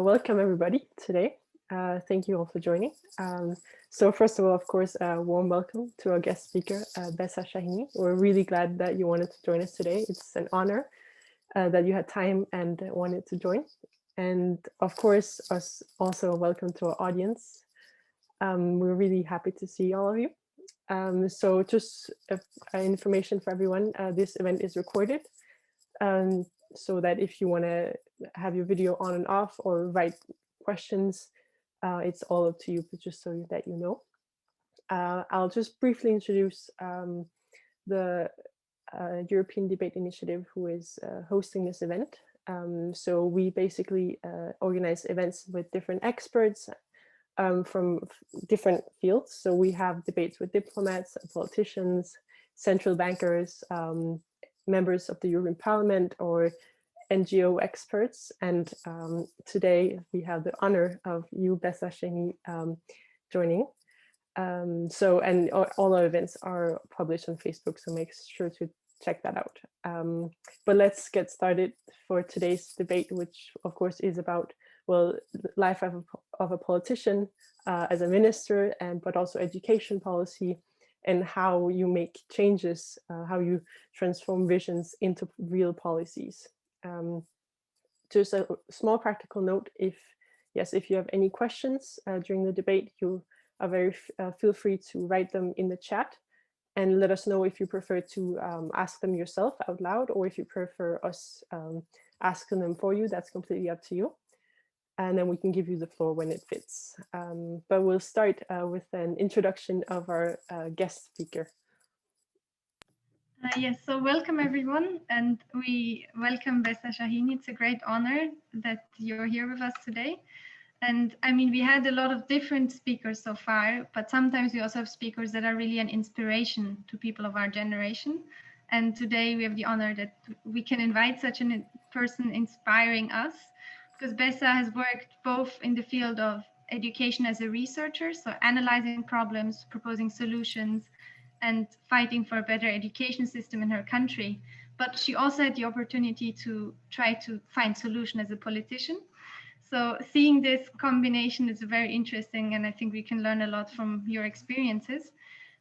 Welcome everybody today. Thank you all for joining. So first of all, of course, a warm welcome to our guest speaker, Besa Shahini. We're really glad that you wanted to join us today. It's an honor that you had time and wanted to join. And of course, us also welcome to our audience. We're really happy to see all of you. So just information for everyone, this event is recorded. So that if you want to have your video on and off or write questions, it's all up to you, but just so that you know. I'll just briefly introduce the European Debate Initiative, who is hosting this event. So we basically organize events with different experts from different fields. So we have debates with diplomats, politicians, central bankers, members of the European Parliament, or NGO experts. And today we have the honor of you, Besa Shahini, joining. And all our events are published on Facebook, so make sure to check that out. But let's get started for today's debate, which of course is about, well, the life of a politician as a minister, but also education policy, and how you make changes, how you transform visions into real policies. Just a small practical note: if you have any questions during the debate, you are feel free to write them in the chat and let us know if you prefer to ask them yourself out loud, or if you prefer us asking them for you. That's completely up to you. And then we can give you the floor when it fits. But we'll start with an introduction of our guest speaker. Yes, so welcome everyone, and we welcome Besa Shahini. It's a great honor that you're here with us today. And I mean, we had a lot of different speakers so far, but sometimes we also have speakers that are really an inspiration to people of our generation. And today we have the honor that we can invite such a person inspiring us, because Besa has worked both in the field of education as a researcher, so analyzing problems, proposing solutions, and fighting for a better education system in her country. But she also had the opportunity to try to find solution as a politician. So seeing this combination is very interesting, and I think we can learn a lot from your experiences.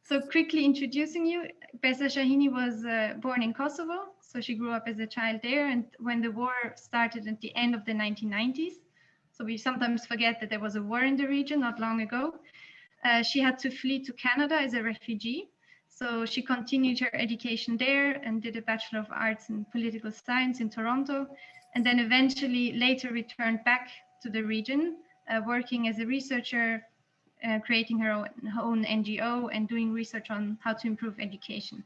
So quickly introducing you, Besa Shahini was born in Kosovo. So she grew up as a child there, and when the war started at the end of the 1990s, so we sometimes forget that there was a war in the region not long ago, she had to flee to Canada as a refugee. So she continued her education there and did a Bachelor of Arts in Political Science in Toronto, and then eventually later returned back to the region, working as a researcher, creating her own NGO and doing research on how to improve education.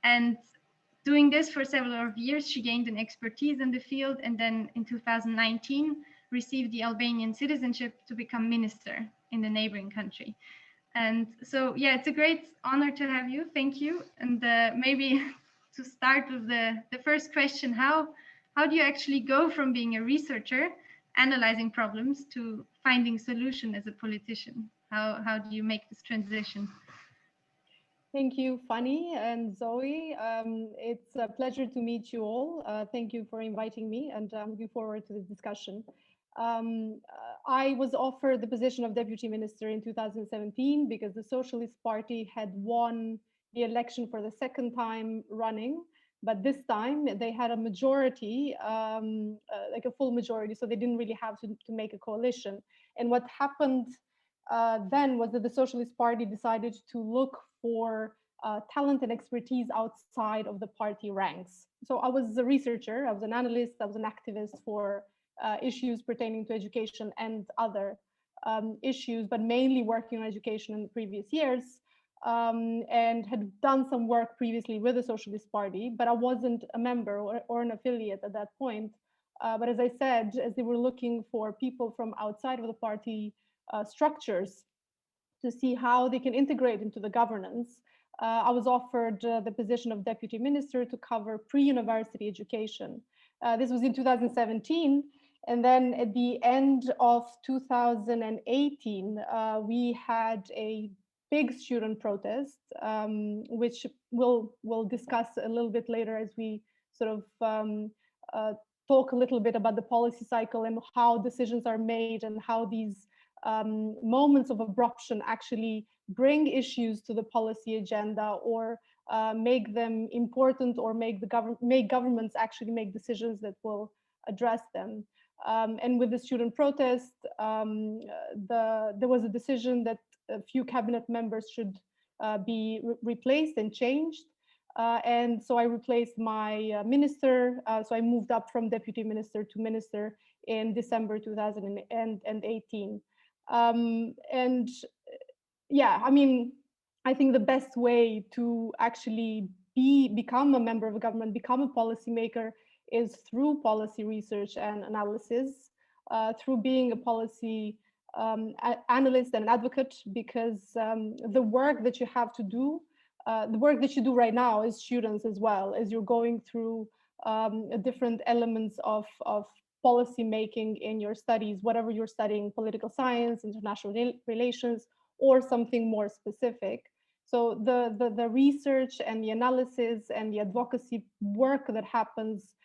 And doing this for several years, she gained an expertise in the field, and then in 2019 received the Albanian citizenship to become minister in the neighboring country. And so, yeah, it's a great honor to have you. Thank you. And maybe to start with the first question, how do you actually go from being a researcher, analyzing problems, to finding solution as a politician? How do you make this transition? Thank you, Fanny and Zoe. It's a pleasure to meet you all. Thank you for inviting me, and I'm looking forward to this discussion. I was offered the position of deputy minister in 2017 because the Socialist Party had won the election for the second time running, but this time they had a majority, like a full majority, so they didn't really have to make a coalition. And what happened then was that the Socialist Party decided to look for talent and expertise outside of the party ranks. So I was a researcher, I was an analyst, I was an activist for issues pertaining to education and other issues, but mainly working on education in the previous years, and had done some work previously with the Socialist Party, but I wasn't a member or an affiliate at that point. But as I said, as they were looking for people from outside of the party structures to see how they can integrate into the governance, I was offered the position of deputy minister to cover pre-university education. This was in 2017. And then at the end of 2018, we had a big student protest, which we'll discuss a little bit later as we sort of talk a little bit about the policy cycle and how decisions are made and how these moments of abruption actually bring issues to the policy agenda, or make them important, or make governments actually make decisions that will address them. And with the student protest, there was a decision that a few cabinet members should be replaced and changed. And so I replaced my minister. So I moved up from deputy minister to minister in December 2018. And yeah, I mean, I think the best way to actually become a member of a government, become a policymaker, is through policy research and analysis, through being a policy analyst and advocate, because the work that you have to do, the work that you do right now as students, as well as you're going through different elements of policy making in your studies, whatever you're studying, political science, international relations, or something more specific. So the research and the analysis and the advocacy work that happens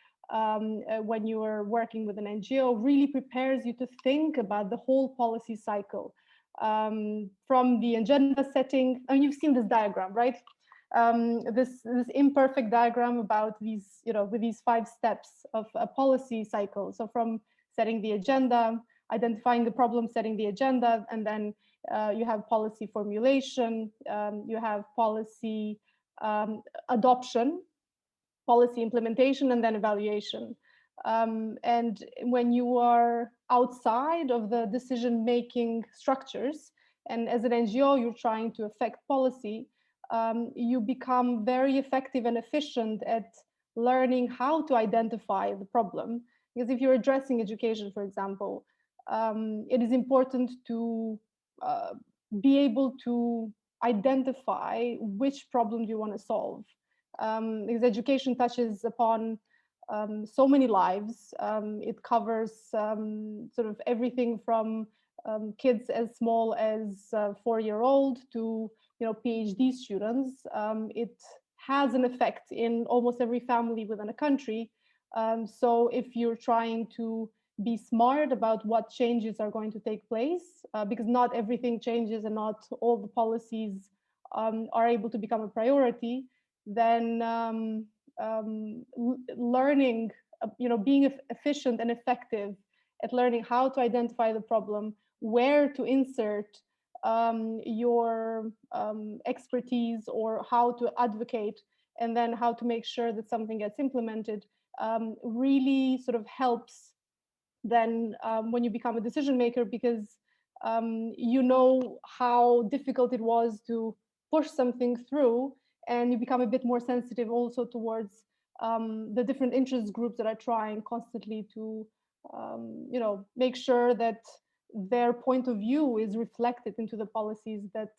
when you are working with an NGO really prepares you to think about the whole policy cycle, from the agenda setting. I mean, you've seen this diagram, right? This imperfect diagram about these, with these 5 steps of a policy cycle. So from setting the agenda, identifying the problem, setting the agenda, and then you have policy formulation, you have policy adoption, policy implementation, and then evaluation. And when you are outside of the decision-making structures, and as an NGO, you're trying to affect policy, you become very effective and efficient at learning how to identify the problem. Because if you're addressing education, for example, it is important to be able to identify which problem you want to solve. Because education touches upon so many lives. It covers sort of everything from kids as small as 4-year-old to PhD students. It has an effect in almost every family within a country. So if you're trying to be smart about what changes are going to take place, because not everything changes and not all the policies are able to become a priority, then learning, being efficient and effective at learning how to identify the problem, where to insert your expertise, or how to advocate, and then how to make sure that something gets implemented, really sort of helps then when you become a decision maker, because you know how difficult it was to push something through, and you become a bit more sensitive also towards the different interest groups that are trying constantly to make sure that their point of view is reflected into the policies that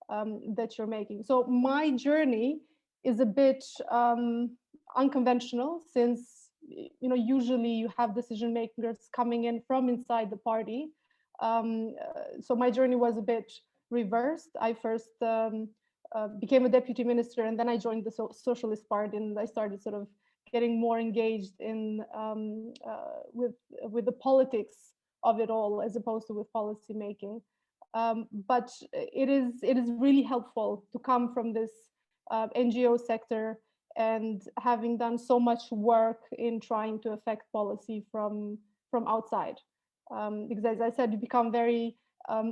that you're making. So my journey is a bit unconventional, since usually you have decision makers coming in from inside the party. So my journey was a bit reversed. I first became a deputy minister, and then I joined the Socialist Party, and I started sort of getting more engaged in with the politics of it all, as opposed to with policy making. But it is really helpful to come from this NGO sector, and having done so much work in trying to affect policy from outside, because as I said, you become very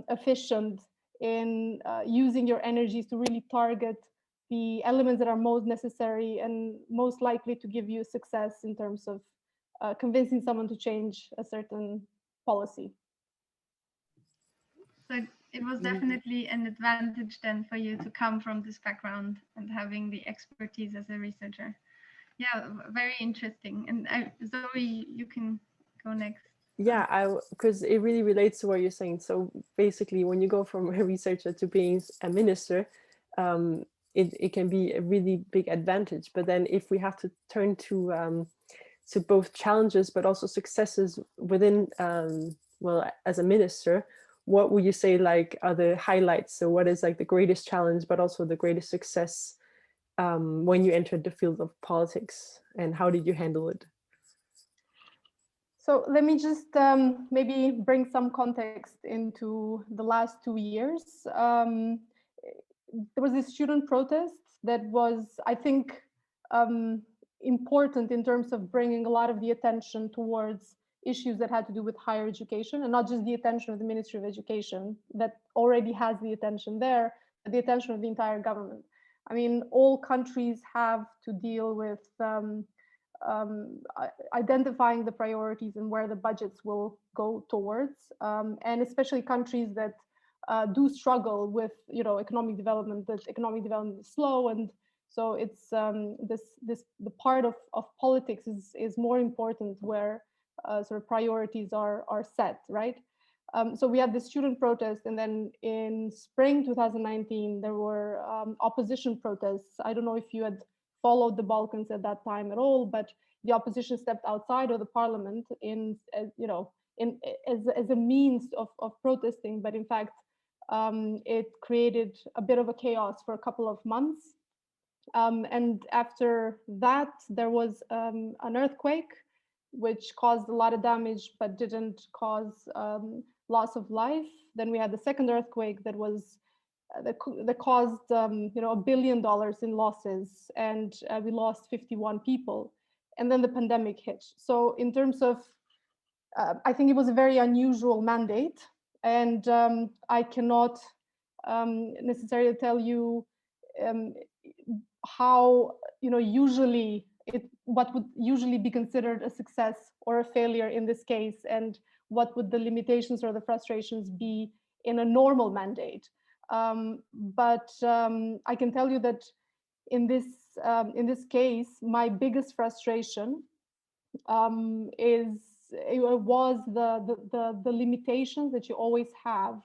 efficient in using your energies to really target the elements that are most necessary and most likely to give you success in terms of convincing someone to change a certain policy. So it was definitely an advantage then for you to come from this background and having the expertise as a researcher. Yeah, very interesting. And Zoe, you can go next. Yeah, because it really relates to what you're saying. So basically, when you go from a researcher to being a minister, it can be a really big advantage. But then if we have to turn to both challenges but also successes within, well, as a minister, what would you say like are the highlights? So what is like the greatest challenge but also the greatest success when you entered the field of politics, and how did you handle it? So let me just maybe bring some context into the last 2 years. There was this student protest that was, I think, um, important in terms of bringing a lot of the attention towards issues that had to do with higher education, and not just the attention of the Ministry of Education that already has the attention there, but the attention of the entire government. I mean, all countries have to deal with identifying the priorities and where the budgets will go towards, and especially countries that do struggle with, economic development. That economic development is slow, and so it's the part of politics is more important where sort of priorities are set, right? So we had the student protest, and then in spring 2019 there were opposition protests. I don't know if you had followed the Balkans at that time at all, but the opposition stepped outside of the parliament as a means of protesting. But in fact, it created a bit of a chaos for a couple of months. And after that, there was an earthquake, which caused a lot of damage, but didn't cause loss of life. Then we had the second earthquake that was that caused $1 billion in losses, and we lost 51 people. And then the pandemic hit. So in terms of, I think it was a very unusual mandate, and I cannot necessarily tell you how usually what would usually be considered a success or a failure in this case, and what would the limitations or the frustrations be in a normal mandate. But I can tell you that in this case, my biggest frustration was the limitations that you always have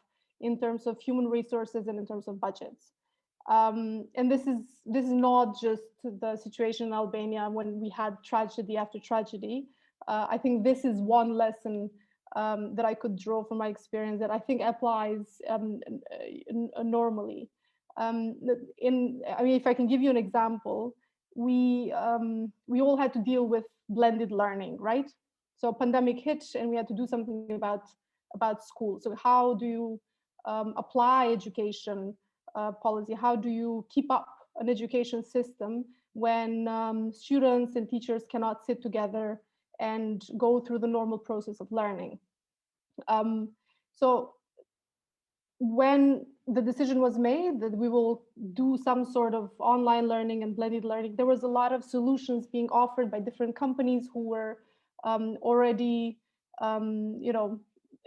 in terms of human resources and in terms of budgets. And this is not just the situation in Albania when we had tragedy after tragedy. I think this is one lesson that I could draw from my experience that I think applies normally. If I can give you an example, we all had to deal with blended learning, right? So pandemic hit, and we had to do something about school. So how do you apply education policy? How do you keep up an education system when students and teachers cannot sit together and go through the normal process of learning? So when the decision was made that we will do some sort of online learning and blended learning, there was a lot of solutions being offered by different companies who were already,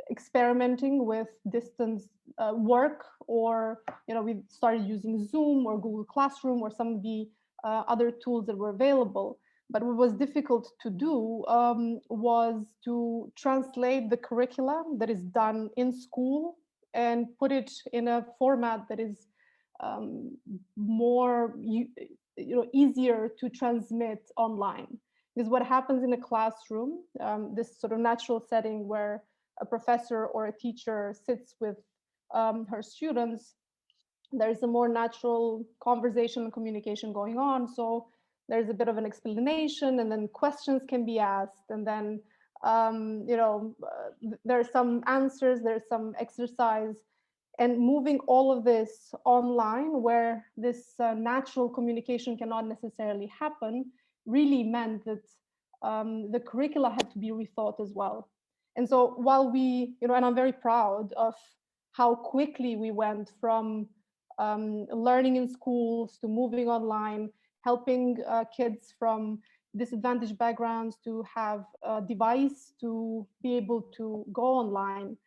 experimenting with distance work, or we started using Zoom or Google Classroom or some of the other tools that were available. But what was difficult to do was to translate the curricula that is done in school and put it in a format that is more easier to transmit online. Because what happens in a classroom, this sort of natural setting where a professor or a teacher sits with her students, there's a more natural conversation and communication going on. So there's a bit of an explanation, and then questions can be asked, and then there's some answers, there's some exercise, and moving all of this online where this natural communication cannot necessarily happen really meant that the curricula had to be rethought as well. And so while we, and I'm very proud of how quickly we went from learning in schools to moving online, helping kids from disadvantaged backgrounds to have a device to be able to go online,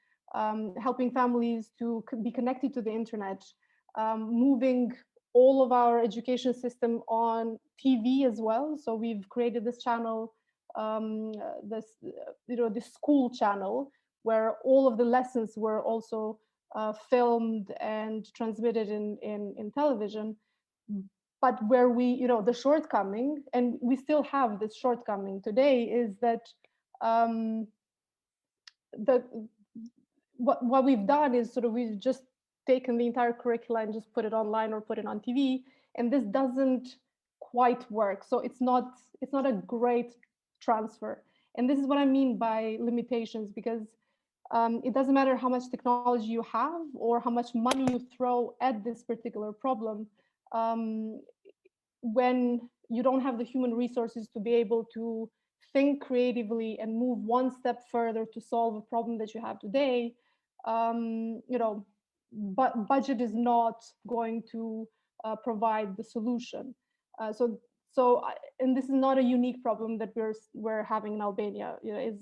helping families to be connected to the internet, moving all of our education system on TV as well. So we've created this channel, this school channel, where all of the lessons were also filmed and transmitted in television. But where we, the shortcoming, and we still have this shortcoming today, is that what we've done is sort of we've just taken the entire curricula and just put it online or put it on TV, and this doesn't quite work. So it's not a great transfer. And this is what I mean by limitations, because it doesn't matter how much technology you have or how much money you throw at this particular problem. Um, when you don't have the human resources to be able to think creatively and move one step further to solve a problem that you have today, you know, but budget is not going to provide the solution. And this is not a unique problem that we're having in Albania. You know, is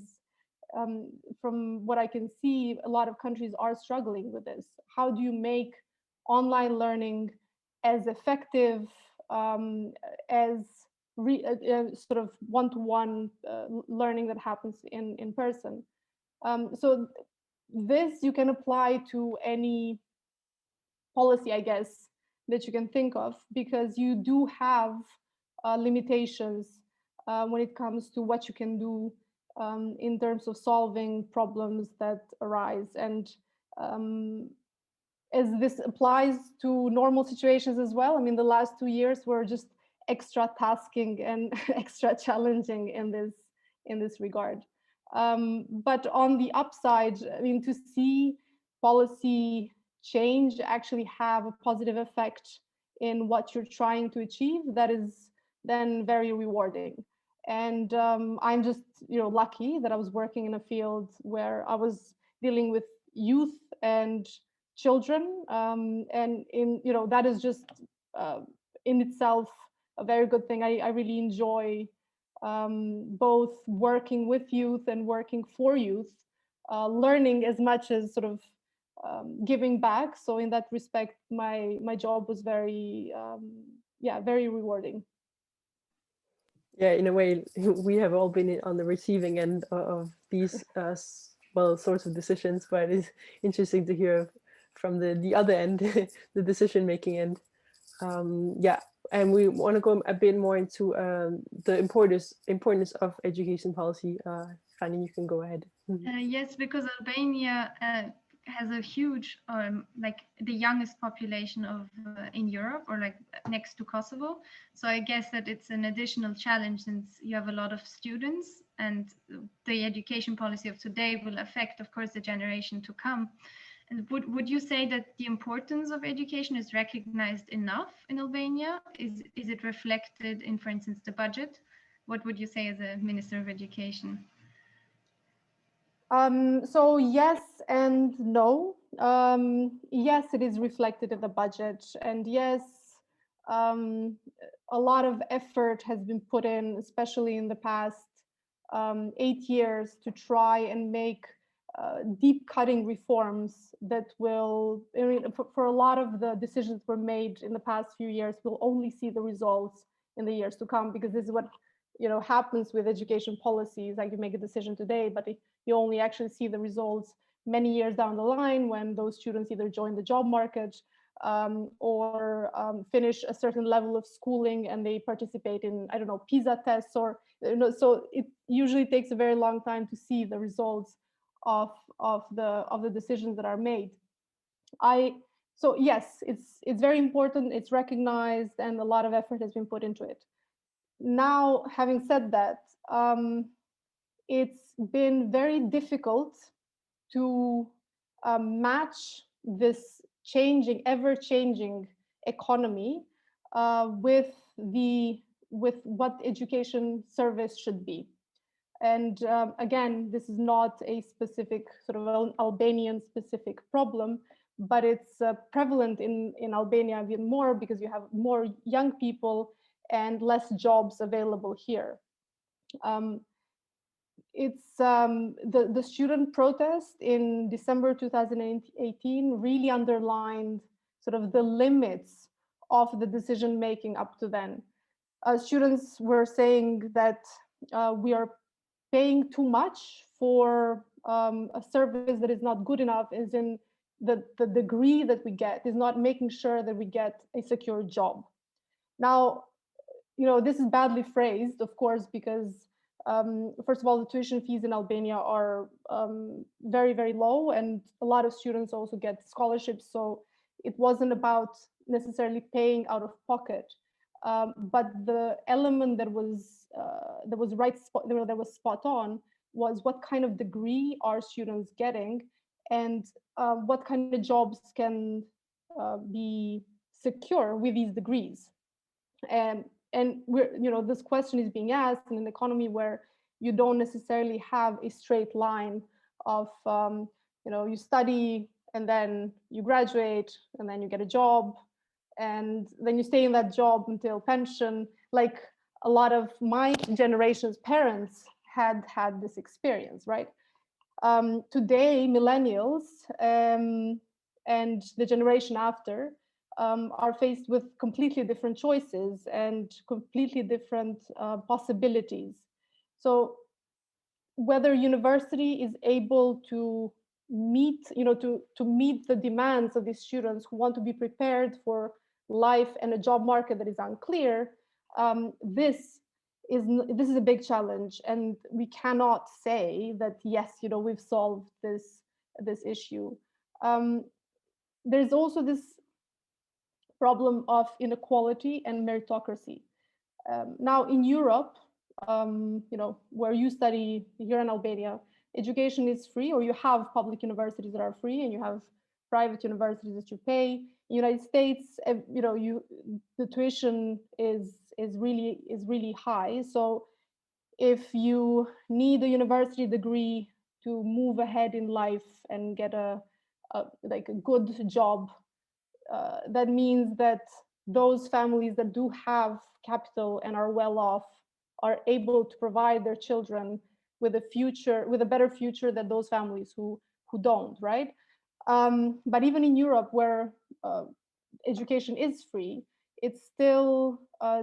from what I can see, a lot of countries are struggling with this. How do you make online learning as effective as sort of one-to-one learning that happens in person? So this you can apply to any policy, I guess, that you can think of, because you do have limitations when it comes to what you can do in terms of solving problems that arise. And as this applies to normal situations as well, I mean, the last 2 years were just extra tasking and extra challenging in this regard. But on the upside, I mean, to see policy change actually have a positive effect in what you're trying to achieve, that is then very rewarding. And I'm just, you know, lucky that I was working in a field where I was dealing with youth and children, and in, you know, that is just in itself a very good thing. I really enjoy both working with youth and working for youth, learning as much as sort of giving back. So in that respect, my job was very yeah, very rewarding. Yeah, in a way, we have all been on the receiving end of these well, sorts of decisions, but it's interesting to hear from the other end, the decision making end. Yeah, and we want to go a bit more into the importance of education policy. Fanny, you can go ahead. Yes, because Albania has a huge, like the youngest population of in Europe, or like next to Kosovo. So I guess that it's an additional challenge, since you have a lot of students, and the education policy of today will affect, of course, the generation to come. And would you say that the importance of education is recognized enough in Albania? Is it reflected in, for instance, the budget? What would you say as a Minister of Education? So yes and no. Yes, it is reflected in the budget, and yes, um, a lot of effort has been put in, especially in the past 8 years, to try and make deep cutting reforms that will, I mean, for a lot of the decisions that were made in the past few years, we'll only see the results in the years to come, because this is what, you know, happens with education policies. Like, you make a decision today, but you only actually see the results many years down the line, when those students either join the job market or finish a certain level of schooling and they participate in, I don't know, PISA tests, or, you know, so it usually takes a very long time to see the results of the decisions that are made. So yes, it's very important, it's recognized, and a lot of effort has been put into it. Now, having said that, it's been very difficult to match this ever-changing economy with what education service should be. And again, this is not a specific sort of Albanian specific problem, but it's prevalent in Albania even more, because you have more young people and less jobs available here. It's the student protest in December 2018 really underlined sort of the limits of the decision making up to then. Students were saying that we are paying too much for a service that is not good enough, is in the degree that we get is not making sure that we get a secure job. Now, you know, this is badly phrased, of course, because first of all, the tuition fees in Albania are very, very low, and a lot of students also get scholarships. So it wasn't about necessarily paying out of pocket. But the element that was that was spot on was what kind of degree are students getting, and what kind of jobs can be secure with these degrees. And we're, this question is being asked in an economy where you don't necessarily have a straight line of, you study and then you graduate and then you get a job and then you stay in that job until pension. Like a lot of my generation's parents had this experience, right? Today, millennials and the generation after are faced with completely different choices and completely different possibilities. So whether university is able to meet, to meet the demands of these students who want to be prepared for life and a job market that is unclear, this is a big challenge, and we cannot say that yes, we've solved this issue. There's also this problem of inequality and meritocracy. Now in Europe, where you study here in Albania, education is free, or you have public universities that are free, and you have private universities that you pay. In the United States, the tuition is really high. So if you need a university degree to move ahead in life and get a good job, that means that those families that do have capital and are well off are able to provide their children with a better future than those families who don't, right? But even in Europe, where education is free, it's still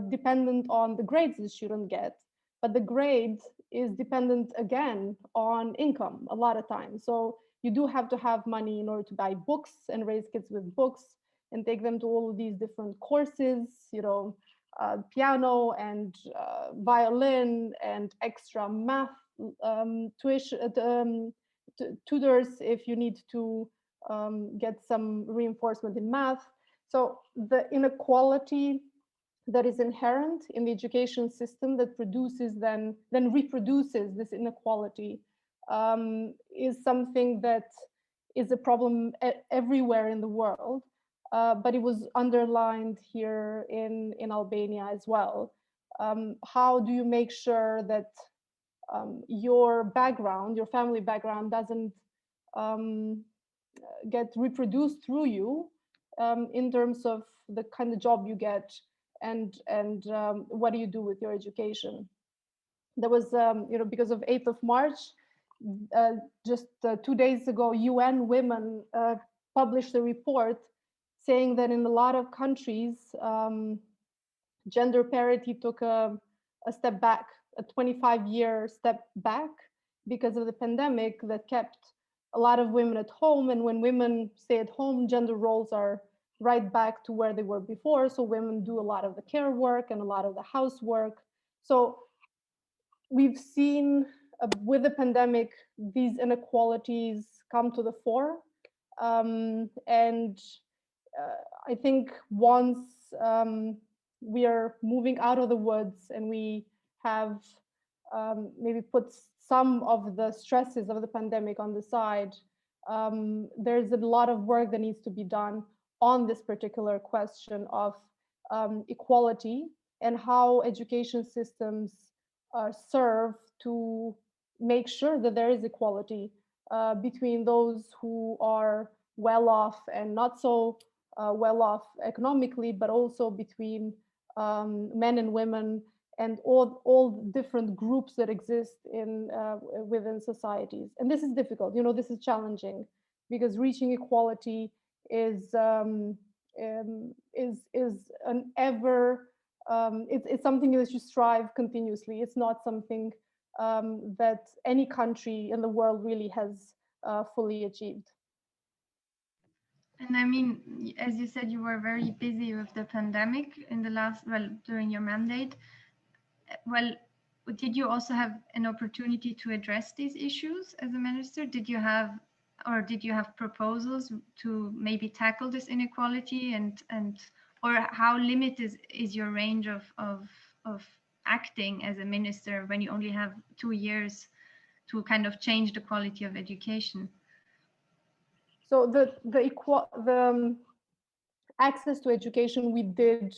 dependent on the grades the student get, but the grade is dependent again on income a lot of times. So you do have to have money in order to buy books and raise kids with books and take them to all of these different courses, piano and violin and extra math tuition, tutors if you need to get some reinforcement in math. So the inequality that is inherent in the education system that produces then reproduces this inequality is something that is a problem everywhere in the world. But it was underlined here in Albania as well. How do you make sure that your background, your family background, doesn't get reproduced through you in terms of the kind of job you get and what do you do with your education? There was, because of 8th of March, just 2 days ago, UN Women published a report saying that in a lot of countries, gender parity took a step back, a 25-year step back because of the pandemic that kept a lot of women at home. And when women stay at home, gender roles are right back to where they were before. So women do a lot of the care work and a lot of the housework. So we've seen with the pandemic, these inequalities come to the fore. And I think once we are moving out of the woods and we have maybe put some of the stresses of the pandemic on the side, there's a lot of work that needs to be done on this particular question of equality and how education systems serve to make sure that there is equality between those who are well off and not so well off economically, but also between men and women and all different groups that exist in within societies. And this is difficult, this is challenging because reaching equality is an ever it's something that you strive continuously. It's not something that any country in the world really has fully achieved. And I mean, as you said, you were very busy with the pandemic in the last, during your mandate. Well, did you also have an opportunity to address these issues as a minister? Did you have proposals to maybe tackle this inequality and or how limited is your range of acting as a minister when you only have 2 years to kind of change the quality of education? So the access to education, we did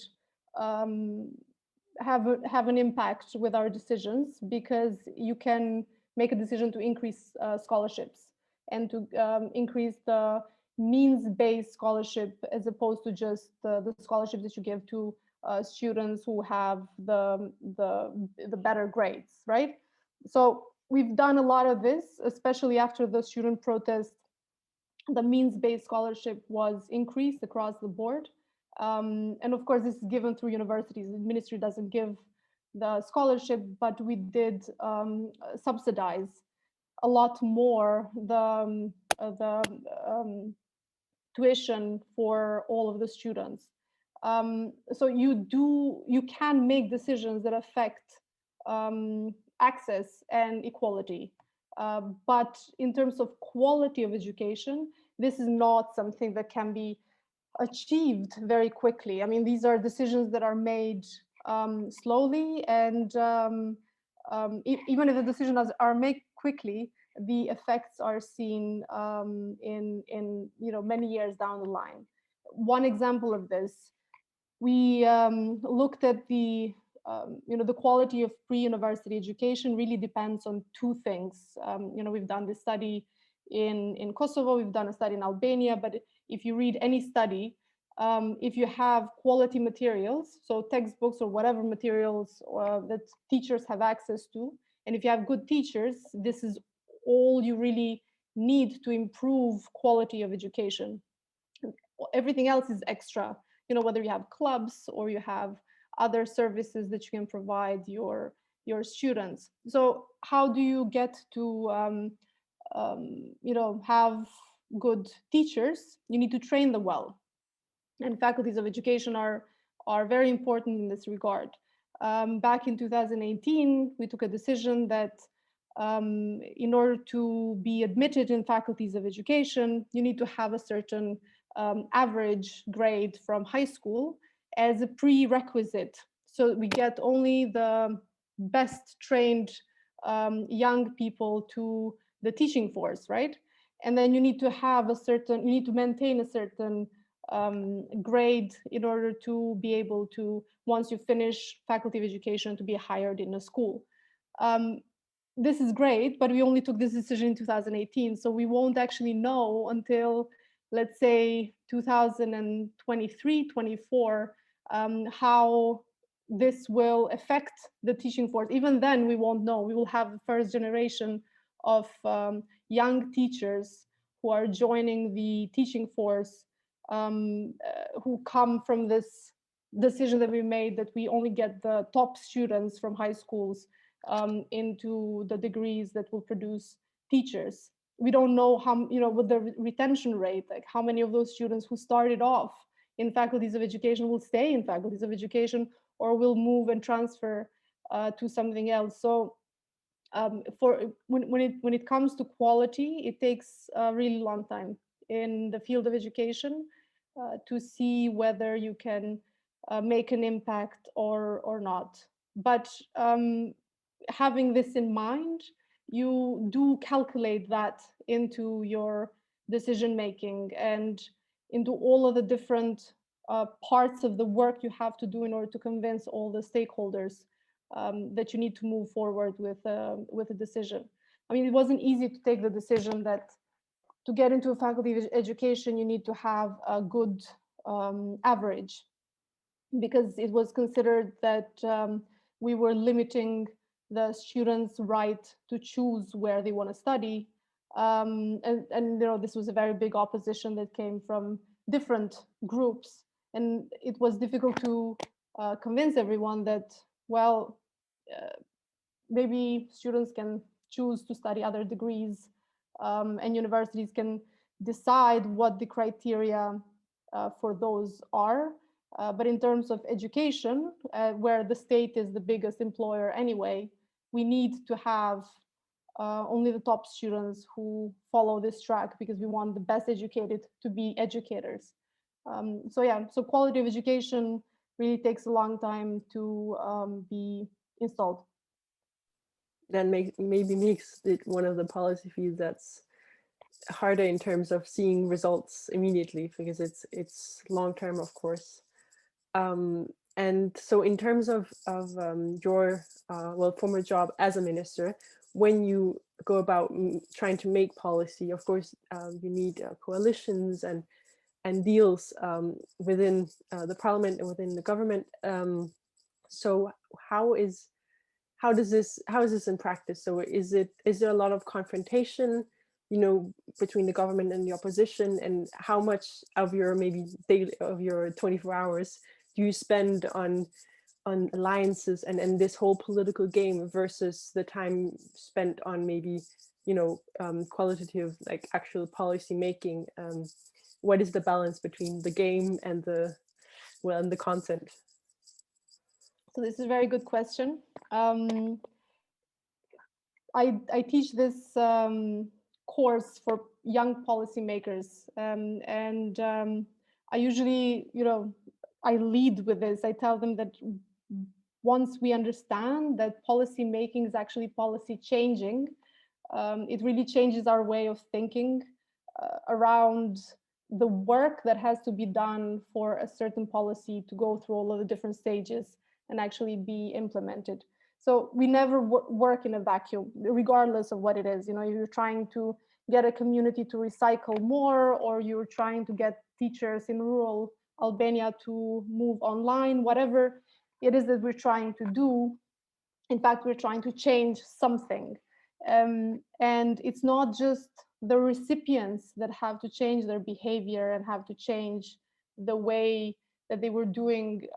have an impact with our decisions, because you can make a decision to increase scholarships and to increase the means-based scholarship, as opposed to just the scholarship that you give to students who have the better grades, right? So we've done a lot of this, especially after the student protest. The means-based scholarship was increased across the board. And of course, this is given through universities. The ministry doesn't give the scholarship, but we did subsidize a lot more the tuition for all of the students. So you can make decisions that affect access and equality. But in terms of quality of education, this is not something that can be achieved very quickly. I mean, these are decisions that are made slowly, and even if the decisions are made quickly, the effects are seen in many years down the line. One example of this, we looked at the quality of pre-university education really depends on two things. We've done this study in Kosovo, we've done a study in Albania, but if you read any study, if you have quality materials, so textbooks or whatever materials that teachers have access to, and if you have good teachers, this is all you really need to improve quality of education. Everything else is extra, whether you have clubs or you have other services that you can provide your students. So how do you get to have good teachers? You need to train them well, and faculties of education are very important in this regard. Back in 2018, we took a decision that in order to be admitted in faculties of education, you need to have a certain average grade from high school as a prerequisite. So we get only the best trained young people to the teaching force, right? And then you need to maintain a certain grade in order to be able to, once you finish faculty of education, to be hired in a school. This is great, but we only took this decision in 2018, so we won't actually know until, let's say, 2023, 24, how this will affect the teaching force. Even then, we won't know. We will have the first generation of young teachers who are joining the teaching force, who come from this decision that we made, that we only get the top students from high schools into the degrees that will produce teachers. We don't know how, with the retention rate, like how many of those students who started off in faculties of education will stay in faculties of education or will move and transfer to something else. So when it comes to quality, it takes a really long time in the field of education to see whether you can make an impact or not. But having this in mind, you do calculate that into your decision making and into all of the different parts of the work you have to do in order to convince all the stakeholders that you need to move forward with a decision. I mean, it wasn't easy to take the decision that to get into a faculty of education, you need to have a good average, because it was considered that we were limiting the students' right to choose where they want to study. And this was a very big opposition that came from different groups. And it was difficult to convince everyone that, well, maybe students can choose to study other degrees, and universities can decide what the criteria for those are. But in terms of education, where the state is the biggest employer anyway, we need to have only the top students who follow this track, because we want the best educated to be educators. So yeah, so quality of education really takes a long time to be installed. That maybe makes it one of the policy fields that's harder in terms of seeing results immediately, because it's long term, of course. And so in terms of your well, former job as a minister, when you go about trying to make policy, of course, you need coalitions and deals within the parliament and within the government. So how is this in practice? So is there a lot of confrontation, you know, between the government and the opposition, and how much of your maybe daily of your 24 hours do you spend on alliances and this whole political game versus the time spent on maybe, you know, qualitative, like actual policy making? What is the balance between the game and the, well, and the content? So this is a very good question. I teach this course for young policymakers, and I usually, you know, I lead with this. I tell them that once we understand that policy making is actually policy changing, it really changes our way of thinking around the work that has to be done for a certain policy to go through all of the different stages and actually be implemented. So we never work in a vacuum, regardless of what it is. You know, you're trying to get a community to recycle more, or you're trying to get teachers in rural Albania to move online, whatever it is that we're trying to do. In fact, we're trying to change something. And it's not just the recipients that have to change their behavior and have to change the way that they were doing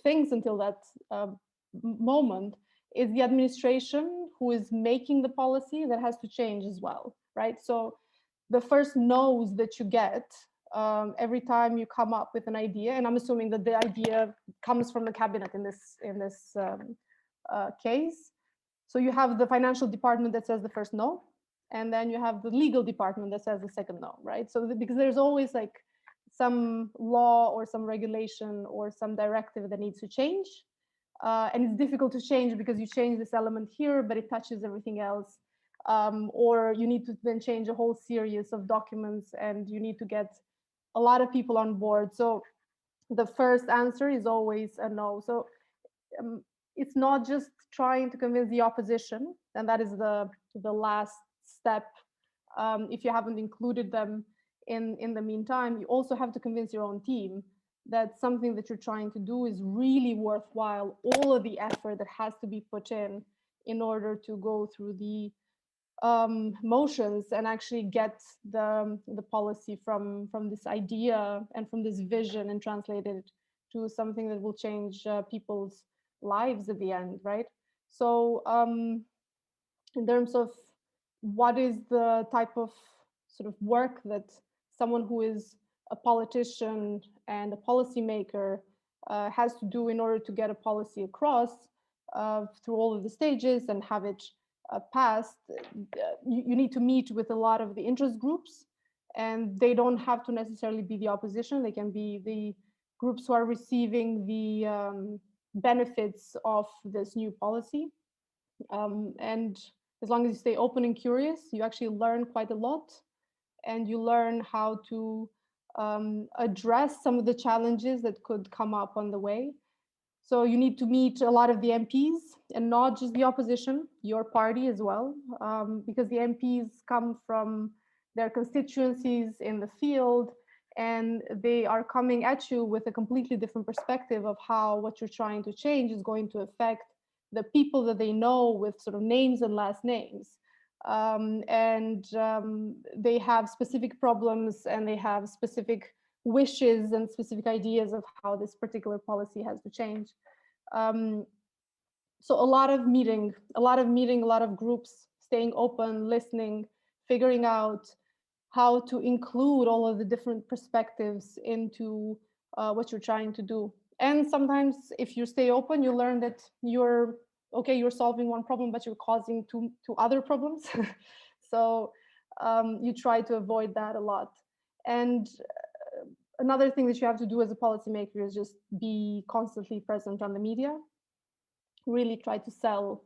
things until that moment. Is the administration who is making the policy that has to change as well, right? So the first no's that you get every time you come up with an idea, and I'm assuming that the idea comes from the cabinet in this case. So you have the financial department that says the first no, and then you have the legal department that says the second no, right? So because there's always like some law or some regulation or some directive that needs to change. And it's difficult to change because you change this element here, but it touches everything else. Or you need to then change a whole series of documents and you need to get a lot of people on board. So the first answer is always a no. So it's not just trying to convince the opposition, and that is the last step. If you haven't included them in the meantime, you also have to convince your own team that something that you're trying to do is really worthwhile, all of the effort that has to be put in order to go through the motions and actually get the policy from this idea and from this vision and translate it to something that will change people's lives at the end, right? So in terms of what is the type of sort of work that someone who is a politician and a policymaker has to do in order to get a policy across through all of the stages and have it passed, you need to meet with a lot of the interest groups, and they don't have to necessarily be the opposition. They can be the groups who are receiving the benefits of this new policy. And as long as you stay open and curious, you actually learn quite a lot, and you learn how to address some of the challenges that could come up on the way. So you need to meet a lot of the MPs and not just the opposition, your party as well, because the MPs come from their constituencies in the field, and they are coming at you with a completely different perspective of how what you're trying to change is going to affect the people that they know with sort of names and last names. They have specific problems and they have specific wishes and specific ideas of how this particular policy has to change. So a lot of meeting, a lot of groups, staying open, listening, figuring out how to include all of the different perspectives into what you're trying to do. And sometimes if you stay open, you learn that you're solving one problem, but you're causing two other problems. So you try to avoid that a lot. And Another thing that you have to do as a policymaker is just be constantly present on the media. Really try to sell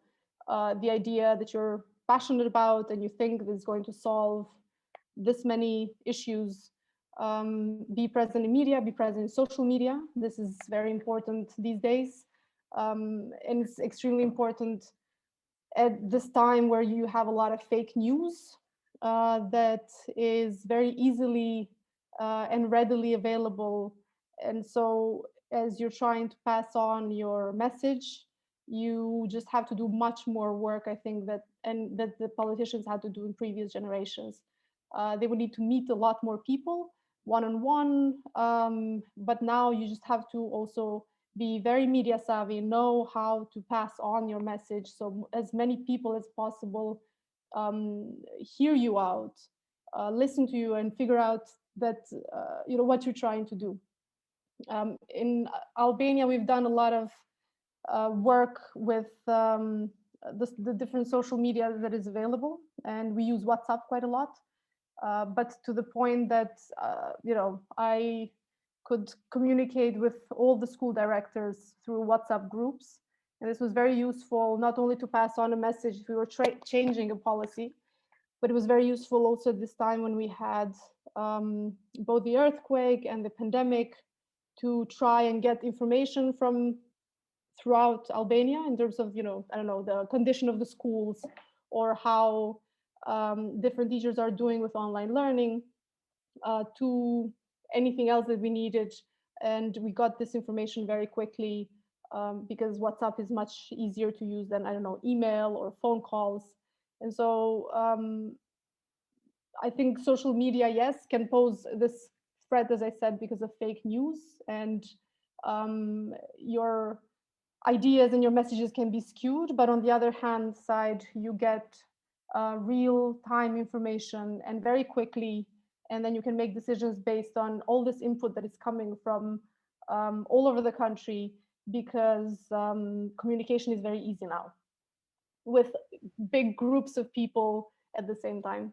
the idea that you're passionate about and you think that is going to solve this many issues. Be present in media, be present in social media. This is very important these days. And it's extremely important at this time where you have a lot of fake news that is very easily and readily available. And so as you're trying to pass on your message, you just have to do much more work, I think, that the politicians had to do in previous generations. They would need to meet a lot more people one-on-one, but now you just have to also be very media savvy, know how to pass on your message so as many people as possible hear you out, listen to you, and figure out that what you're trying to do. In Albania, we've done a lot of work with the different social media that is available, and we use WhatsApp quite a lot. But to the point that I could communicate with all the school directors through WhatsApp groups. And this was very useful, not only to pass on a message if we were changing a policy, but it was very useful also at this time when we had both the earthquake and the pandemic to try and get information from throughout Albania in terms of, I don't know, the condition of the schools or how different teachers are doing with online learning, to anything else that we needed. And we got this information very quickly because WhatsApp is much easier to use than, I don't know, email or phone calls. And so I think social media, yes, can pose this threat, as I said, because of fake news, and your ideas and your messages can be skewed. But on the other hand side, you get real-time information and very quickly, and then you can make decisions based on all this input that is coming from all over the country, because communication is very easy now with big groups of people at the same time.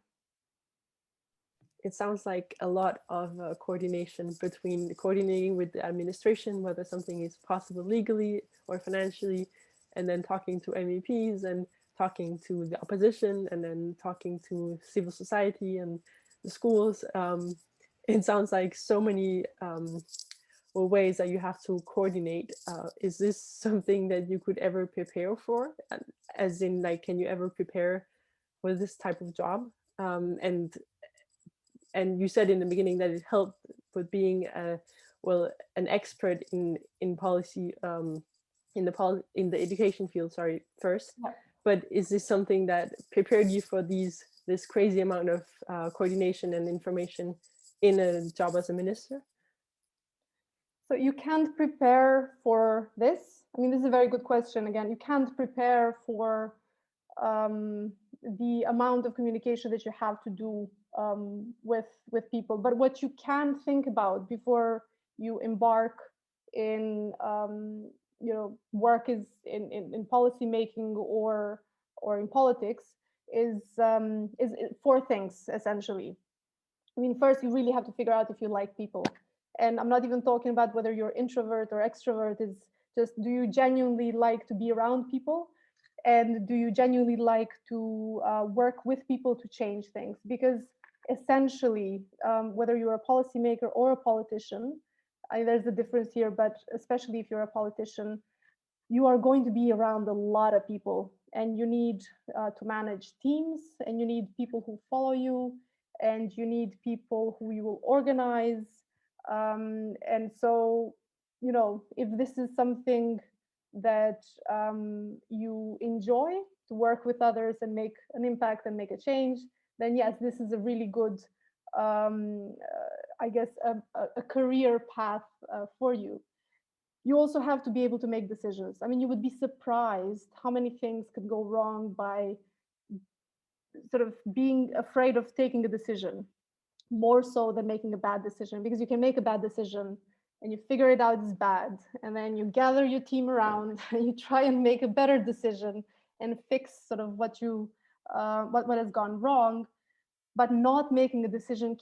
It sounds like a lot of coordination between coordinating with the administration, whether something is possible legally or financially, and then talking to MEPs and talking to the opposition, and then talking to civil society and the schools. It sounds like so many ways that you have to coordinate. Is this something that you could ever prepare for? As in, like, can you ever prepare for this type of job? And you said in the beginning that it helped with being an expert in policy in the education field. Sorry, first. Yeah. But is this something that prepared you for this crazy amount of coordination and information in a job as a minister? So you can't prepare for this. I mean, this is a very good question. Again, you can't prepare for the amount of communication that you have to do with people. But what you can think about before you embark in work is in policy making or in politics is four things essentially. I mean, first you really have to figure out if you like people. And I'm not even talking about whether you're introvert or extrovert. It's just, do you genuinely like to be around people? And do you genuinely like to work with people to change things? Because essentially, whether you're a policymaker or a politician, there's a difference here, but especially if you're a politician, you are going to be around a lot of people, and you need to manage teams, and you need people who follow you, and you need people who you will organize. And so, if this is something that you enjoy, to work with others and make an impact and make a change, then yes, this is a really good, I guess, a career path for you. You also have to be able to make decisions. I mean, you would be surprised how many things could go wrong by sort of being afraid of taking a decision, more so than making a bad decision, because you can make a bad decision and you figure it out is bad, and then you gather your team around and you try and make a better decision and fix sort of what has gone wrong. but not making a decision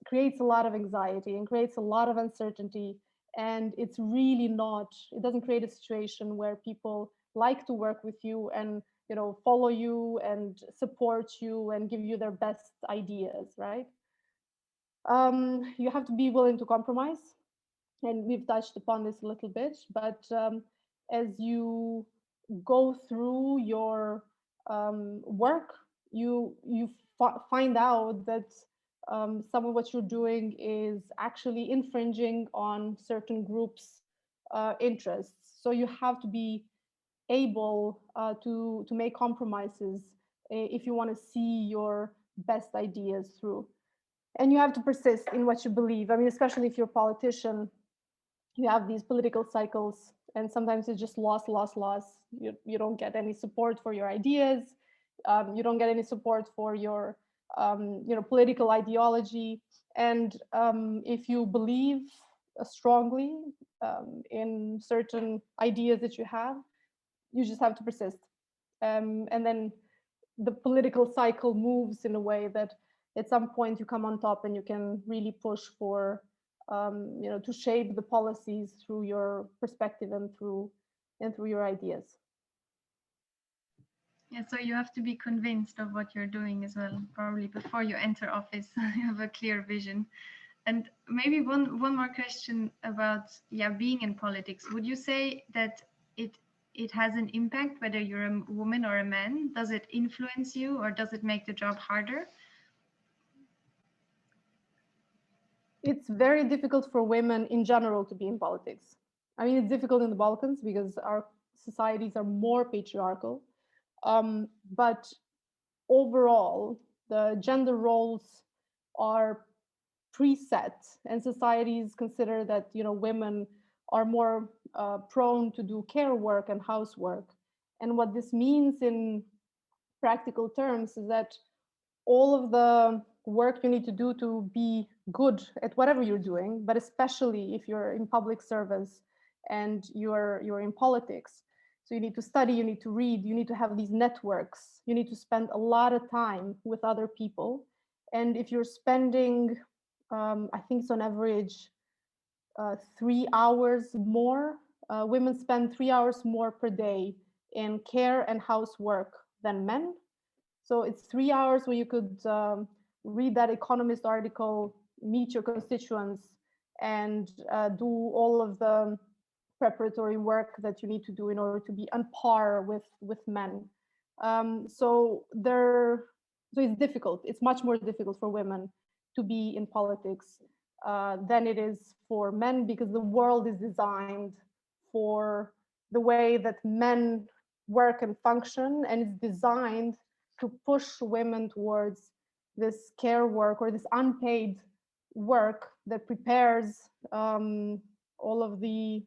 creates a lot of anxiety and creates a lot of uncertainty. And it's really not, it doesn't create a situation where people like to work with you and, you know, follow you and support you and give you their best ideas, right? You have to be willing to compromise, and we've touched upon this a little bit, but as you go through your work, you find out that some of what you're doing is actually infringing on certain groups' interests. So you have to be able to make compromises if you want to see your best ideas through. And you have to persist in what you believe. I mean, especially if you're a politician, you have these political cycles, and sometimes it's just loss, loss, loss. You don't get any support for your ideas. You don't get any support for your political ideology. And if you believe strongly in certain ideas that you have, you just have to persist. And then the political cycle moves in a way that at some point you come on top and you can really push for to shape the policies through your perspective and through your ideas. Yeah, so you have to be convinced of what you're doing as well, probably before you enter office. You have a clear vision. And maybe one more question about being in politics. Would you say that it has an impact whether you're a woman or a man? Does it influence you, or does it make the job harder? It's very difficult for women in general to be in politics. I mean, it's difficult in the Balkans because our societies are more patriarchal. But overall, the gender roles are preset, and societies consider that women are more prone to do care work and housework. And what this means in practical terms is that all of the work you need to do to be good at whatever you're doing, but especially if you're in public service and you're in politics. So you need to study, you need to read, you need to have these networks, you need to spend a lot of time with other people. And if you're spending, I think it's on average 3 hours more, women spend 3 hours more per day in care and housework than men. So it's 3 hours where you could read that Economist article, meet your constituents, and do all of the preparatory work that you need to do in order to be on par with men. So it's difficult. It's much more difficult for women to be in politics than it is for men, because the world is designed for the way that men work and function, and it's designed to push women towards this care work or this unpaid work that prepares all of the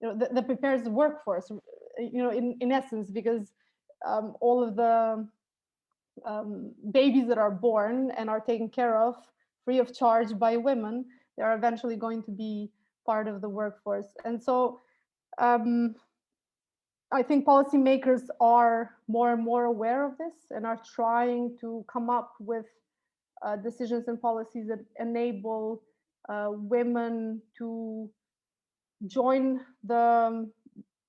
that prepares the workforce, in essence, because all of the babies that are born and are taken care of free of charge by women, they are eventually going to be part of the workforce. And so I think policymakers are more and more aware of this and are trying to come up with decisions and policies that enable women to join the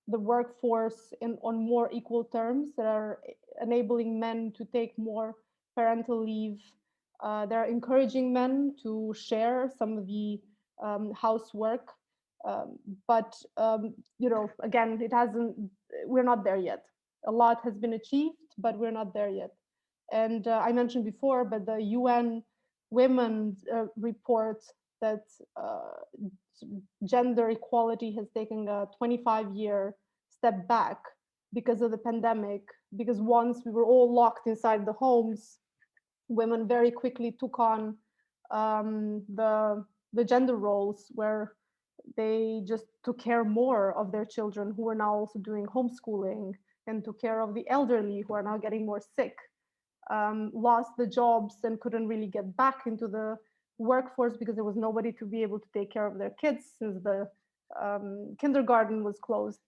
workforce on more equal terms, that are enabling men to take more parental leave. They're encouraging men to share some of the housework. But again, we're not there yet. A lot has been achieved, but we're not there yet. And I mentioned before, but the UN Women report that gender equality has taken a 25-year step back because of the pandemic, because once we were all locked inside the homes, women very quickly took on the gender roles where they just took care more of their children, who are now also doing homeschooling, and took care of the elderly, who are now getting more sick, lost the jobs and couldn't really get back into the workforce because there was nobody to be able to take care of their kids since the kindergarten was closed.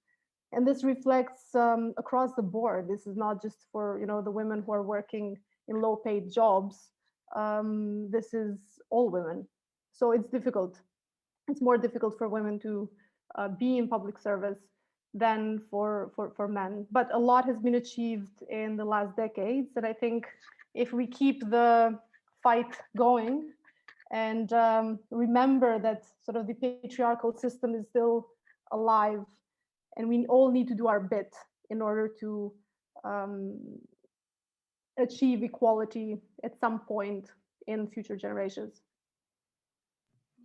And this reflects across the board. This is not just for the women who are working in low-paid jobs. this is all women. So it's difficult. It's more difficult for women to be in public service than for men. But a lot has been achieved in the last decades. And I think if we keep the fight going and remember that sort of the patriarchal system is still alive, and we all need to do our bit in order to um, achieve equality at some point in future generations.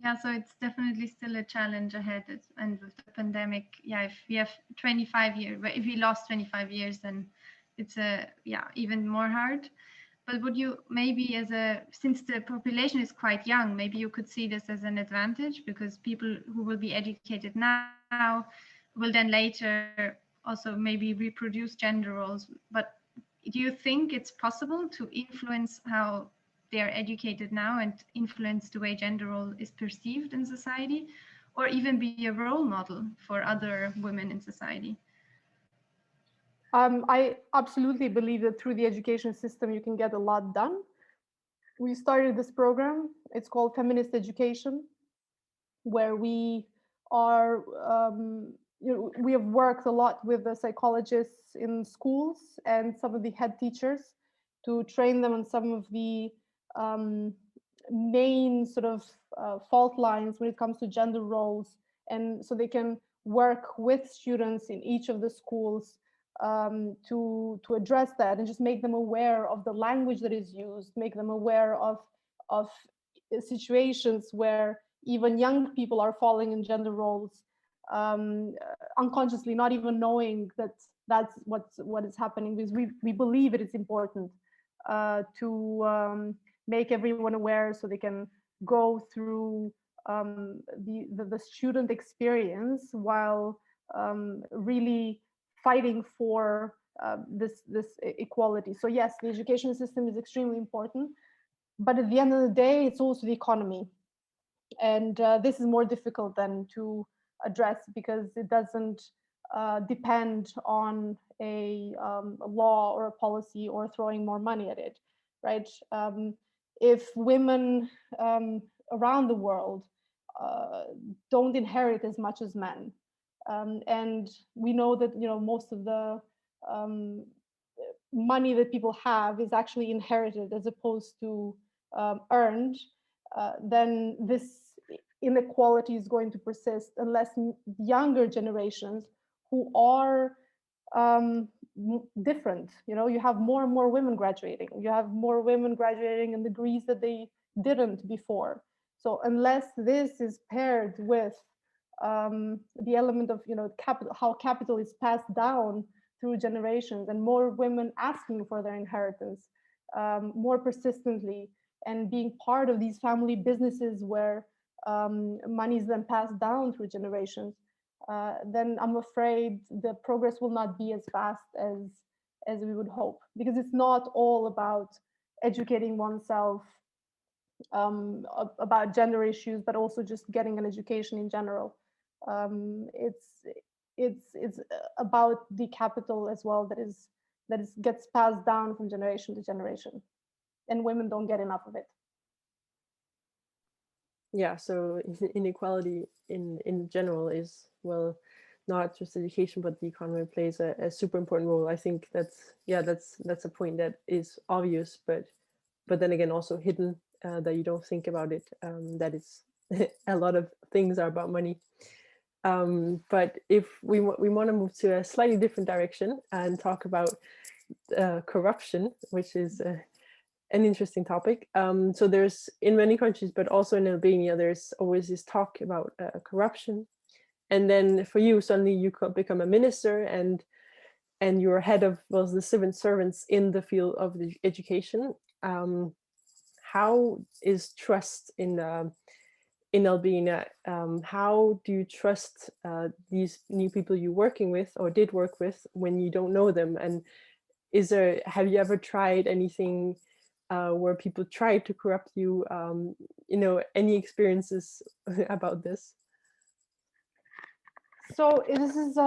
Yeah, so it's definitely still a challenge ahead. And with the pandemic, yeah, if we have 25 years, if we lost 25 years, then it's even more hard. But would you maybe since the population is quite young, maybe you could see this as an advantage, because people who will be educated now will then later also maybe reproduce gender roles. But do you think it's possible to influence how they are educated now and influence the way gender role is perceived in society, or even be a role model for other women in society? I absolutely believe that through the education system, you can get a lot done. We started this program. It's called Feminist Education, where we are, we have worked a lot with the psychologists in schools and some of the head teachers to train them on some of the main sort of fault lines when it comes to gender roles, and so they can work with students in each of the schools to address that and just make them aware of the language that is used, make them aware of situations where even young people are falling in gender roles unconsciously, not even knowing that that's what is happening, because we believe it is important to make everyone aware so they can go through the student experience while really fighting for this equality. So yes, the education system is extremely important, but at the end of the day, it's also the economy. And this is more difficult than to address, because it doesn't depend on a law or a policy or throwing more money at it, right? If women around the world don't inherit as much as men, and we know that most of the money that people have is actually inherited as opposed to earned, then this inequality is going to persist unless younger generations who are different, you have more and more women graduating. You have more women graduating in degrees that they didn't before. So unless this is paired with the element of capital, how capital is passed down through generations, and more women asking for their inheritance more persistently, and being part of these family businesses where money is then passed down through generations, then I'm afraid the progress will not be as fast as we would hope, because it's not all about educating oneself about gender issues, but also just getting an education in general. It's about the capital as well that gets passed down from generation to generation, and women don't get enough of it. Yeah, so inequality in general is, well, not just education, but the economy plays a super important role. I think that's a point that is obvious, but then again also hidden, that you don't think about it, that it's a lot of things are about money. But if we want to move to a slightly different direction and talk about corruption, which is an interesting topic. So there's, in many countries, but also in Albania, there's always this talk about corruption. And then for you, suddenly you could become a minister, and you're head of, well, the civil servants in the field of the education. How is trust in Albania? How do you trust these new people you're working with or did work with when you don't know them? And have you ever tried anything where people tried to corrupt you? Any experiences about this? So this is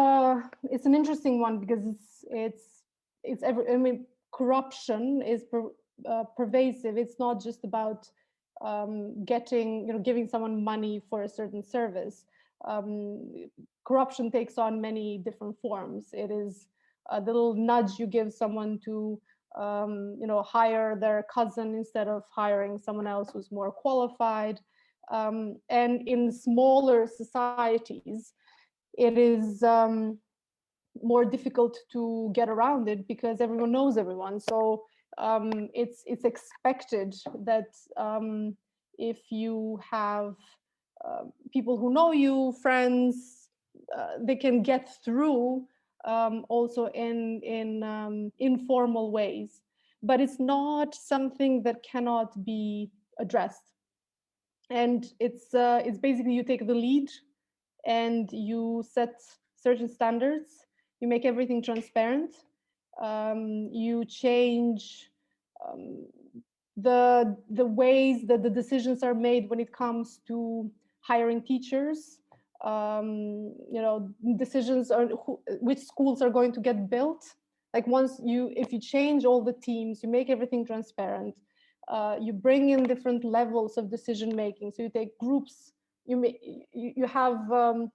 it's an interesting one, because it's every, I mean, corruption is pervasive. It's not just about giving someone money for a certain service. Corruption takes on many different forms. It is a little nudge you give someone to hire their cousin instead of hiring someone else who's more qualified. And in smaller societies, it is more difficult to get around it because everyone knows everyone. So it's expected that if you have people who know you, friends, they can get through also in informal ways. But it's not something that cannot be addressed. And it's basically you take the lead and you set certain standards, you make everything transparent, you change the ways that the decisions are made when it comes to hiring teachers, decisions on which schools are going to get built. Like if you change all the teams, you make everything transparent, you bring in different levels of decision making. So you take groups, you have a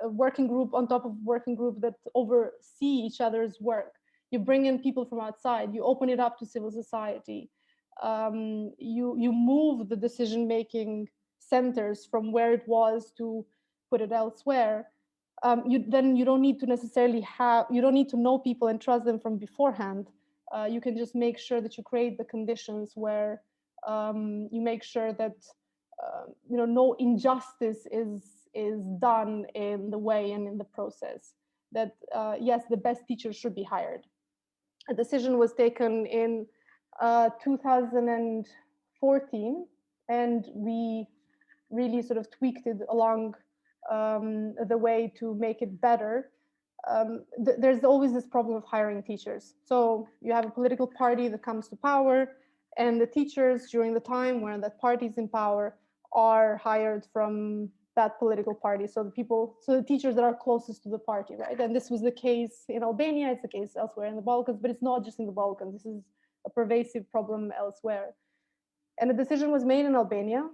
working group on top of working group that oversee each other's work. You bring in people from outside, you open it up to civil society. You move the decision making centers from where it was to put it elsewhere. You don't need to necessarily you don't need to know people and trust them from beforehand. You can just make sure that you create the conditions where you make sure that no injustice is done in the way and in the process. That yes, the best teachers should be hired. A decision was taken in 2014, and we really sort of tweaked it along the way to make it better. There's always this problem of hiring teachers. So you have a political party that comes to power, and the teachers during the time when that party is in power are hired from that political party. So the teachers that are closest to the party, right? And this was the case in Albania, it's the case elsewhere in the Balkans, but it's not just in the Balkans. This is a pervasive problem elsewhere. And a decision was made in Albania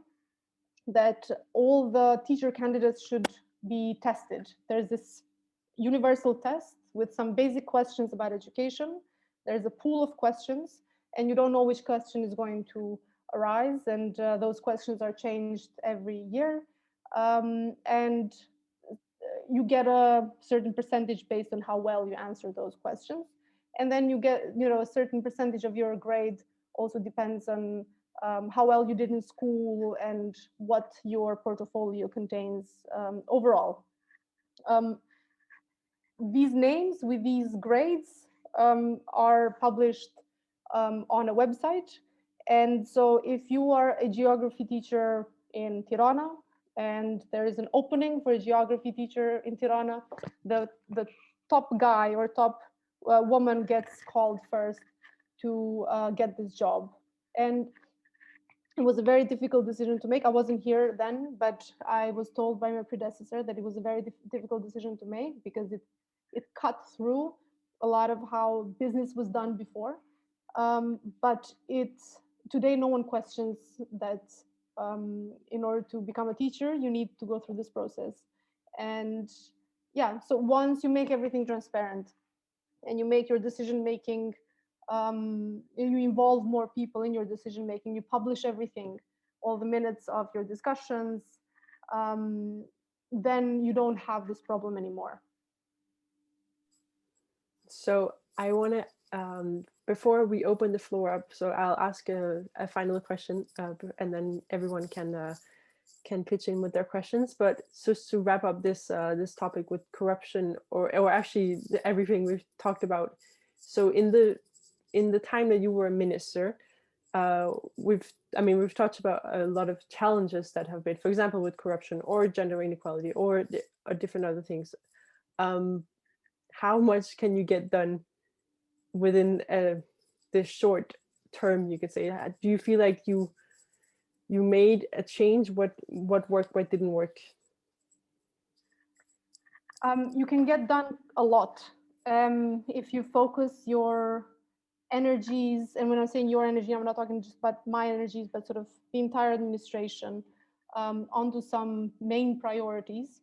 that all the teacher candidates should be tested. There's this universal test with some basic questions about education. There's a pool of questions, and you don't know which question is going to arise, and those questions are changed every year. And you get a certain percentage based on how well you answer those questions. And then you get, a certain percentage of your grade also depends on how well you did in school and what your portfolio contains overall. These names with these grades are published on a website. And so if you are a geography teacher in Tirana and there is an opening for a geography teacher in Tirana, the top guy or top woman gets called first to get this job. And it was a very difficult decision to make. I wasn't here then, but I was told by my predecessor that it was a very difficult decision to make because it cut through a lot of how business was done before. But today no one questions that in order to become a teacher, you need to go through this process. And yeah, so once you make everything transparent and you make your decision making, you involve more people in your decision making, you publish everything, all the minutes of your discussions, then you don't have this problem anymore. So I want to, before we open the floor up, so I'll ask a final question, and then everyone can pitch in with their questions. But just to wrap up this this topic with corruption, or actually everything we've talked about. So in the time that you were a minister, we've talked about a lot of challenges that have been, for example, with corruption or gender inequality or different other things. How much can you get done within this short term, you could say? Do you feel like you made a change? What worked, what didn't work? You can get done a lot if you focus your energies, and when I'm saying your energy, I'm not talking just about my energies, but sort of the entire administration onto some main priorities.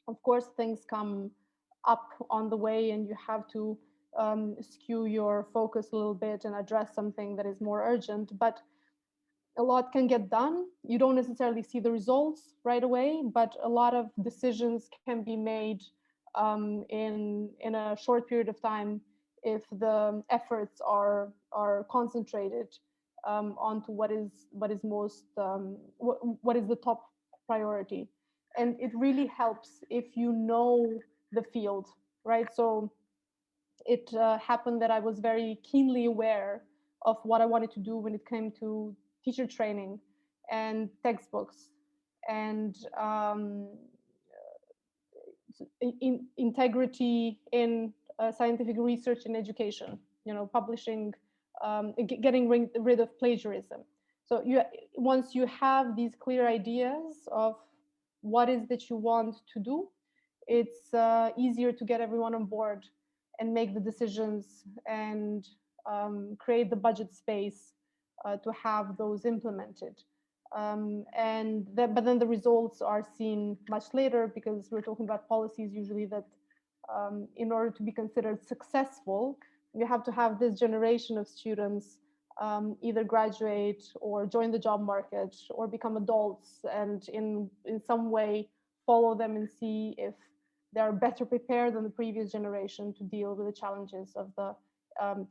Of course, things come up on the way, and you have to skew your focus a little bit and address something that is more urgent. But a lot can get done. You don't necessarily see the results right away, but a lot of decisions can be made in a short period of time if the efforts are concentrated onto what is most what is the top priority. And it really helps if you know the field, right? So it happened that I was very keenly aware of what I wanted to do when it came to teacher training and textbooks and integrity in scientific research and education, publishing, getting rid of plagiarism. So once you have these clear ideas of what is that you want to do, it's easier to get everyone on board and make the decisions and create the budget space to have those implemented. But then the results are seen much later, because we're talking about policies usually that in order to be considered successful, you have to have this generation of students either graduate or join the job market or become adults, and in some way follow them and see if they are better prepared than the previous generation to deal with the challenges of the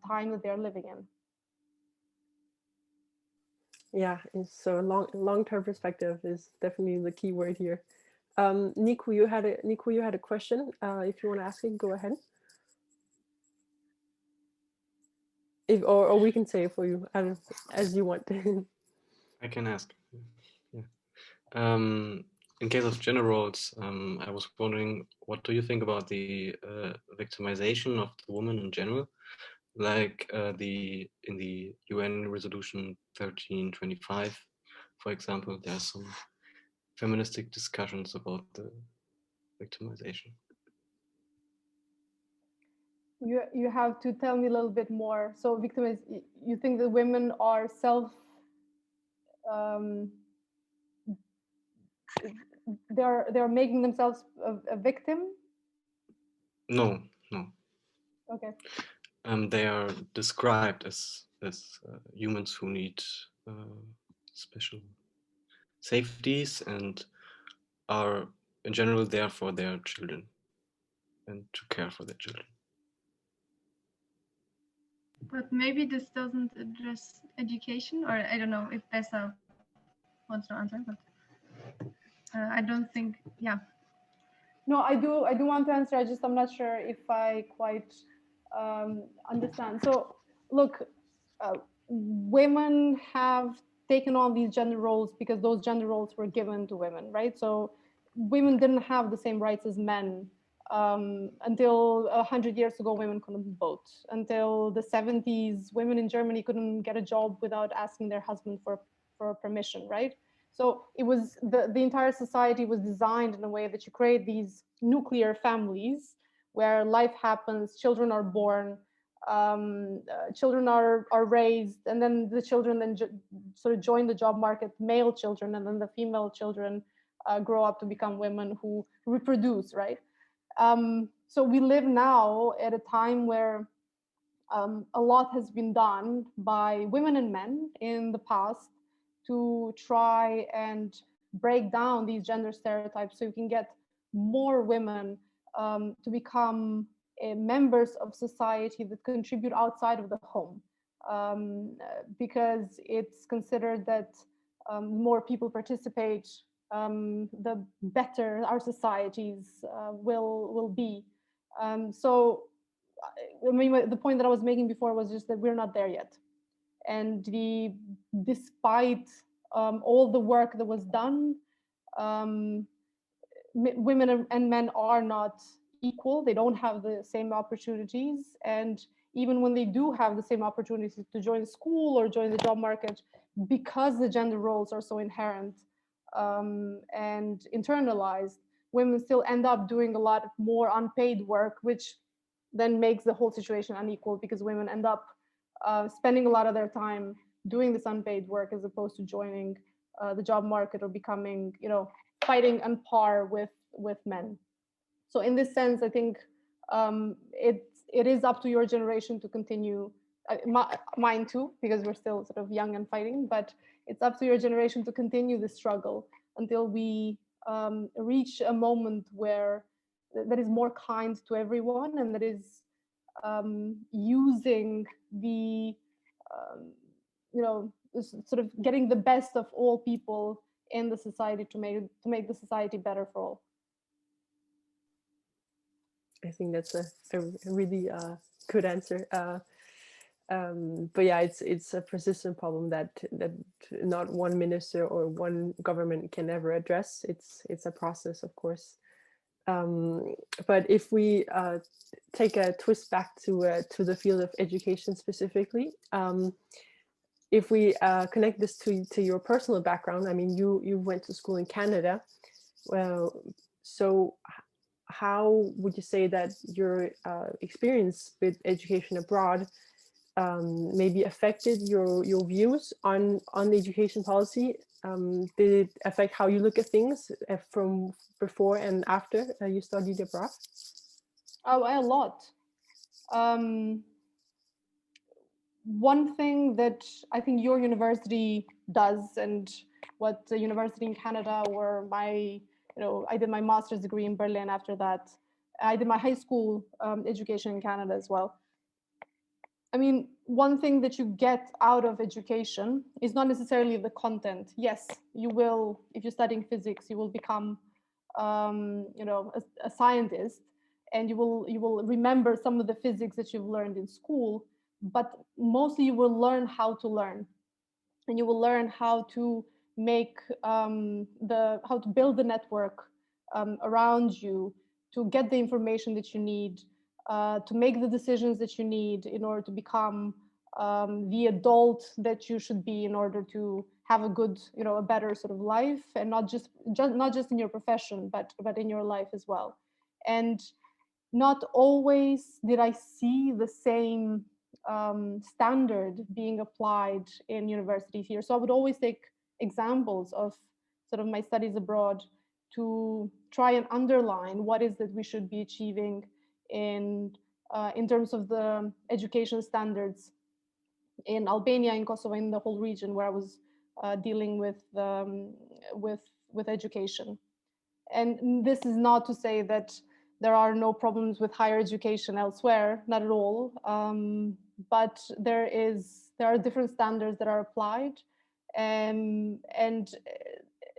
time that they're living in. Yeah, and so long-term perspective is definitely the key word here. Niku, you had a question. If you want to ask it, go ahead. Or we can say it for you, as you want. I can ask. Yeah. In case of gender roles, I was wondering, what do you think about the victimization of the woman in general? Like in the UN resolution 1325, for example, there are some feministic discussions about the victimization. You have to tell me a little bit more. So you think that women are they're making themselves a victim? No. Okay. They are described as humans who need special safeties and are in general there for their children and to care for their children. But maybe this doesn't address education, or I don't know if Besa wants to answer, but I don't think, yeah. No, I do want to answer. I'm not sure if I quite understand. So look, women have taken on these gender roles because those gender roles were given to women, right? So women didn't have the same rights as men. Until 100 years ago, women couldn't vote. Until the 70s, women in Germany couldn't get a job without asking their husband for permission, right? So it was the entire society was designed in a way that you create these nuclear families where life happens, children are born, children are raised, and then the children then sort of join the job market, male children, and then the female children grow up to become women who reproduce, right? So we live now at a time where a lot has been done by women and men in the past to try and break down these gender stereotypes so you can get more women to become members of society that contribute outside of the home, because it's considered that more people participate, the better our societies will be. So I mean, the point that I was making before was just that we're not there yet. And despite all the work that was done, women and men are not equal. They don't have the same opportunities. And even when they do have the same opportunities to join school or join the job market, because the gender roles are so inherent and internalized, women still end up doing a lot more unpaid work, which then makes the whole situation unequal, because women end up spending a lot of their time doing this unpaid work as opposed to joining the job market or becoming, fighting on par with men. So in this sense, I think it is up to your generation to continue, mine too, because we're still sort of young and fighting, but it's up to your generation to continue the struggle until we reach a moment where that is more kind to everyone and that is using the, sort of getting the best of all people in the society to make the society better for all. I think that's a really good answer. But yeah, it's a persistent problem that not one minister or one government can ever address. It's a process, of course. But if we take a twist back to the field of education specifically, if we connect this to your personal background, I mean, you went to school in Canada. Well, so how would you say that your experience with education abroad maybe affected your views on the education policy? Did it affect how you look at things from before and after you studied abroad? Oh, a lot. One thing that I think your university does, and what the university in Canada, where I did my master's degree in Berlin. After that, I did my high school education in Canada as well. I mean, one thing that you get out of education is not necessarily the content. Yes, you will, if you're studying physics, you will become, a scientist, and you will remember some of the physics that you've learned in school. But mostly, you will learn how to learn, and you will learn how to make how to build the network around you to get the information that you need. To make the decisions that you need in order to become the adult that you should be in order to have a good, a better sort of life, and not just in your profession, but in your life as well. And not always did I see the same standard being applied in universities here. So I would always take examples of sort of my studies abroad to try and underline what is that we should be achieving in terms of the education standards in Albania, in Kosovo, in the whole region where I was dealing with education. And this is not to say that there are no problems with higher education elsewhere, not at all. But there are different standards that are applied, and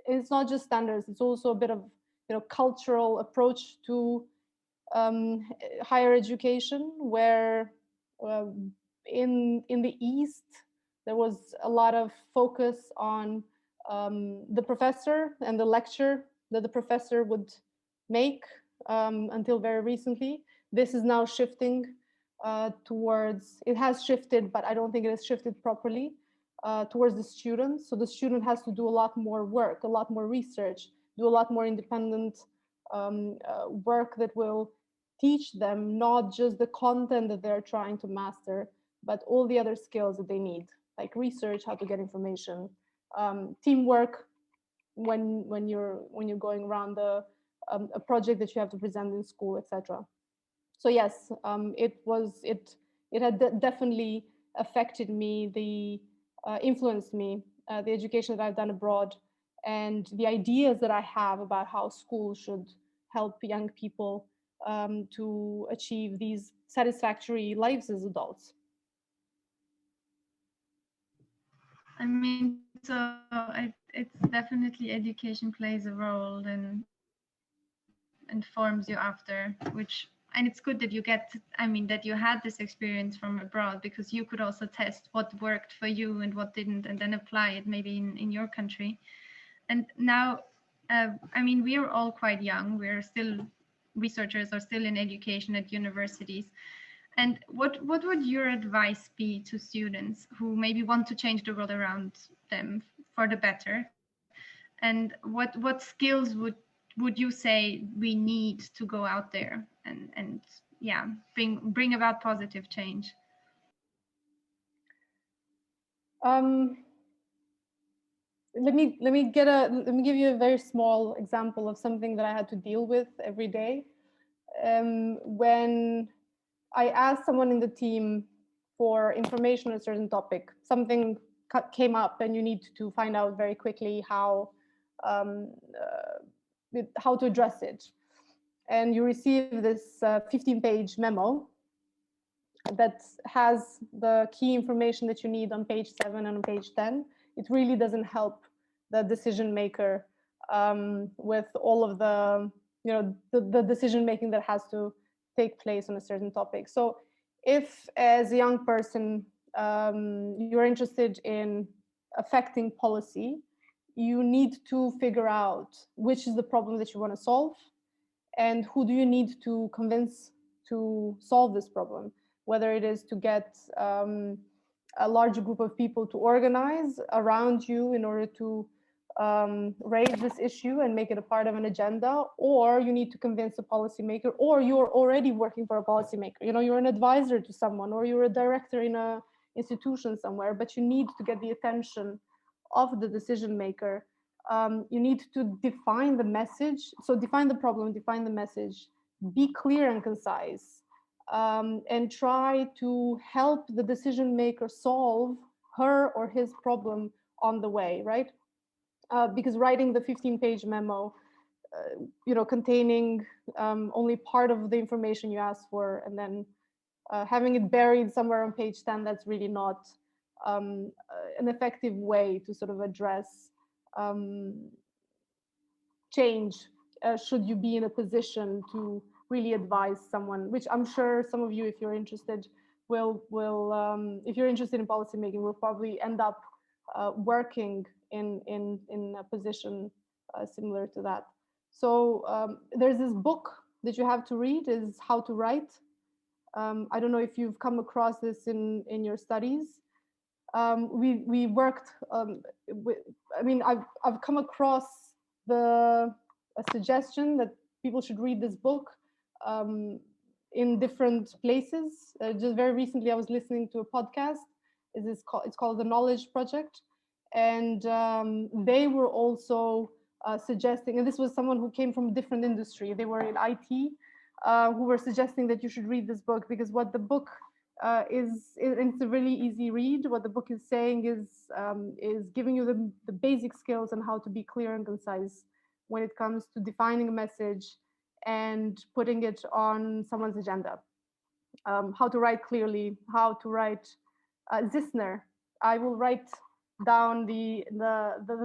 it's not just standards; it's also a bit of cultural approach to higher education, where in the East there was a lot of focus on the professor and the lecture that the professor would make until very recently. This is now shifting towards, it has shifted, but I don't think it has shifted properly towards the students. So the student has to do a lot more work, a lot more research, do a lot more independent work that will teach them not just the content that they're trying to master, but all the other skills that they need, like research, how to get information, teamwork when you're going around a project that you have to present in school, etc. So yes, it had definitely affected me, influenced me, the education that I've done abroad, and the ideas that I have about how school should help young people to achieve these satisfactory lives as adults. I mean, so it's definitely education plays a role and informs you after, and it's good that you that you had this experience from abroad, because you could also test what worked for you and what didn't, and then apply it maybe in your country. And now, we are all quite young. We're still researchers or still in education at universities. And what would your advice be to students who maybe want to change the world around them for the better? And what skills would you say we need to go out there and bring about positive change? Let me give you a very small example of something that I had to deal with every day. When I asked someone in the team for information on a certain topic, something came up, and you need to find out very quickly how to address it. And you receive this 15-page memo that has the key information that you need on page 7 and on page 10. It really doesn't help the decision maker with all of the, the decision making that has to take place on a certain topic. So if, as a young person, you're interested in affecting policy, you need to figure out which is the problem that you want to solve, and who do you need to convince to solve this problem, whether it is to get a larger group of people to organize around you in order to raise this issue and make it a part of an agenda, or you need to convince a policymaker, or you're already working for a policymaker. You're an advisor to someone, or you're a director in an institution somewhere, but you need to get the attention of the decision maker. You need to define the message. So define the problem, define the message, be clear and concise, and try to help the decision maker solve her or his problem on the way, right? Because writing the 15-page memo, containing only part of the information you asked for, and then having it buried somewhere on page 10, that's really not an effective way to sort of address change, should you be in a position to really advise someone, which I'm sure some of you, if you're interested, will if you're interested in policymaking, will probably end up working in a position similar to that. So there's this book that you have to read, is How to Write. I don't know if you've come across this in your studies. We worked with, I've come across a suggestion that people should read this book in different places. Just very recently, I was listening to a podcast. It's called The Knowledge Project, and they were also suggesting, and this was someone who came from a different industry. They were in IT, who were suggesting that you should read this book, because what the book it's a really easy read. What the book is saying is giving you the basic skills on how to be clear and concise when it comes to defining a message and putting it on someone's agenda. How to write clearly, how to write Zissner. I will write down the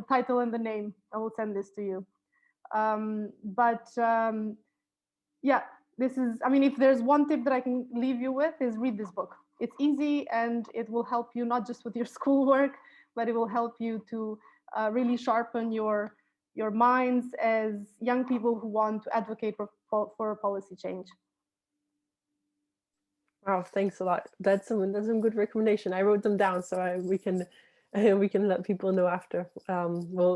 title and the name. I will send this to you. Yeah. This is, if there's one tip that I can leave you with, is read this book. It's easy, and it will help you not just with your schoolwork, but it will help you to really sharpen your minds as young people who want to advocate for policy change. Wow, thanks a lot. That's some good recommendation. I wrote them down so we can let people know after.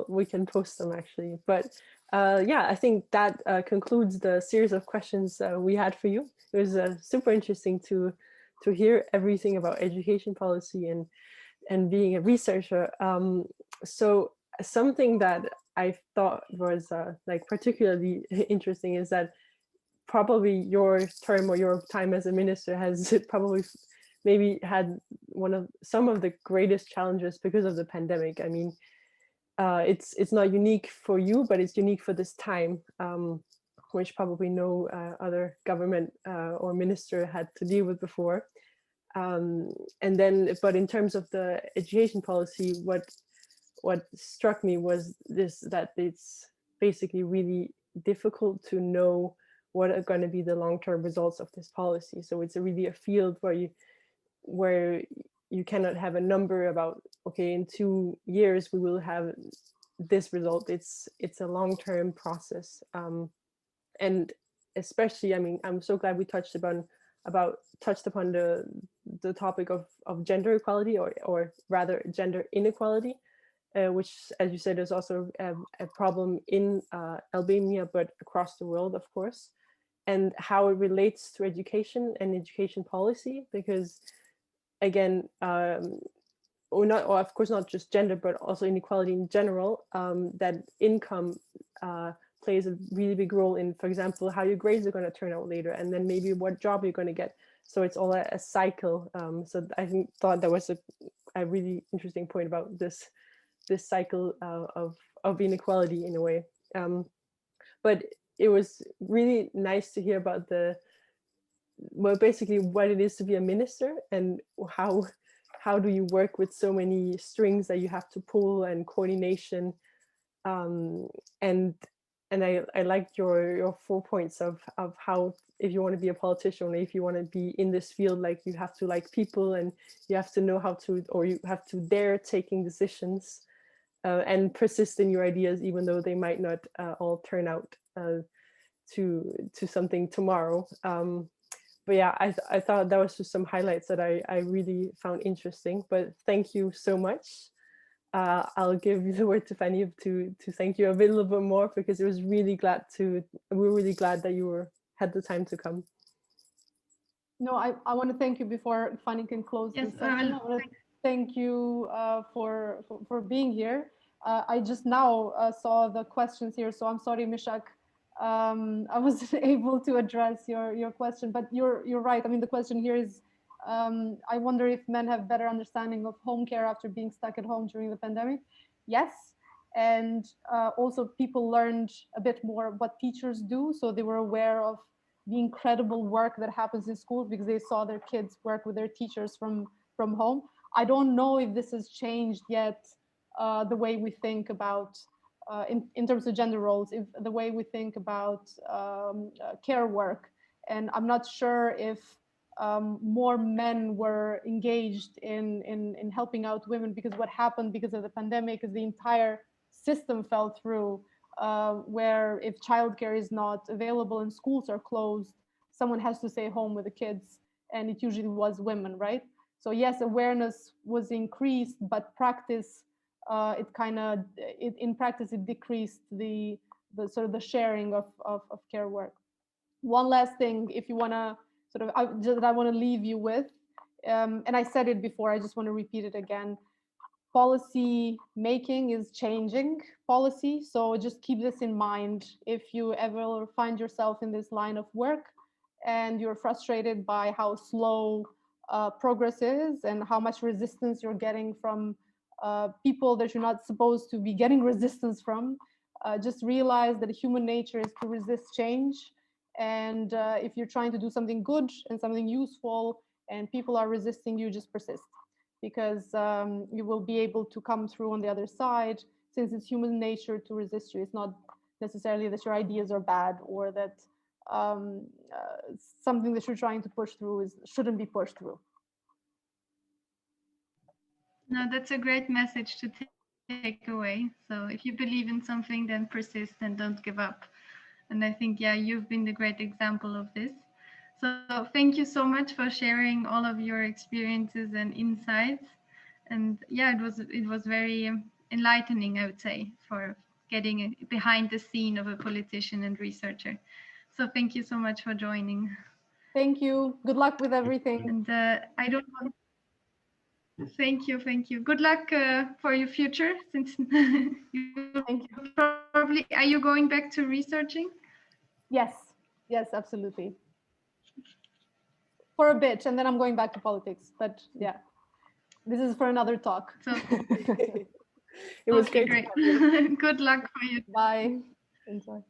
We can post them actually. But yeah, I think that concludes the series of questions we had for you. It was super interesting to hear everything about education policy and being a researcher. So something that I thought was like particularly interesting is that probably your term or your time as a minister has probably maybe had some of the greatest challenges because of the pandemic. I mean, it's not unique for you, but it's unique for this time, which probably no other government or minister had to deal with before. But in terms of the education policy, what struck me was that it's basically really difficult to know what are going to be the long-term results of this policy. So it's really a field where you cannot have a number about, okay, in 2 years we will have this result. It's a long-term process, and especially, I'm so glad we touched upon the topic of gender equality, or rather gender inequality, which, as you said, is also a problem in Albania, but across the world, of course, and how it relates to education and education policy, because again, or of course not just gender, but also inequality in general, that income plays a really big role in, for example, how your grades are going to turn out later, and then maybe what job you're going to get. So it's all a cycle. So I thought that was a really interesting point about this cycle of inequality in a way. But it was really nice to hear about basically what it is to be a minister, and how do you work with so many strings that you have to pull, and coordination. And I liked your 4 points of how, if you want to be a politician, or if you want to be in this field, like you have to like people, and you have to know how to, or you have to dare taking decisions, and persist in your ideas, even though they might not all turn out to something tomorrow. But yeah, I thought that was just some highlights that I really found interesting. But thank you so much. I'll give you the word to Fanny to thank you a little bit more, because we were really glad that you had the time to come. No, I want to thank you before Fanny can close Yes, this section. I want to thank you for being here. I just now saw the questions here, so I'm sorry, Mishak. I wasn't able to address your question, but you're right. I mean, the question here is, I wonder if men have better understanding of home care after being stuck at home during the pandemic. Yes, and also people learned a bit more what teachers do, so they were aware of the incredible work that happens in schools because they saw their kids work with their teachers from home. I don't know if this has changed yet, the way we think about, in terms of gender roles, if the way we think about care work. And I'm not sure if more men were engaged in helping out women, because what happened because of the pandemic is the entire system fell through, where if childcare is not available and schools are closed, someone has to stay home with the kids, and it usually was women, right? So yes, awareness was increased, but practice, in practice it decreased the sort of the sharing of care work. One last thing, if you want to I want to leave you with, and I said it before, I just want to repeat it again. Policy making is changing policy, so just keep this in mind if you ever find yourself in this line of work and you're frustrated by how slow progress is and how much resistance you're getting from people that you're not supposed to be getting resistance from. Just realize that human nature is to resist change, and if you're trying to do something good and something useful and people are resisting you, just persist, because you will be able to come through on the other side, since it's human nature to resist you. It's not necessarily that your ideas are bad, or that something that you're trying to push through shouldn't be pushed through. No, that's a great message to take away. So if you believe in something, then persist and don't give up. And I think, yeah, you've been the great example of this. So thank you so much for sharing all of your experiences and insights. And yeah, it was very enlightening, I would say, for getting behind the scene of a politician and researcher. So thank you so much for joining. Thank you. Good luck with everything. And I don't want. Thank you. Good luck for your future. Since Thank you. Probably, are you going back to researching? Yes, absolutely. For a bit, and then I'm going back to politics. But yeah, this is for another talk. So it was great. Good luck for you. Bye. Enjoy.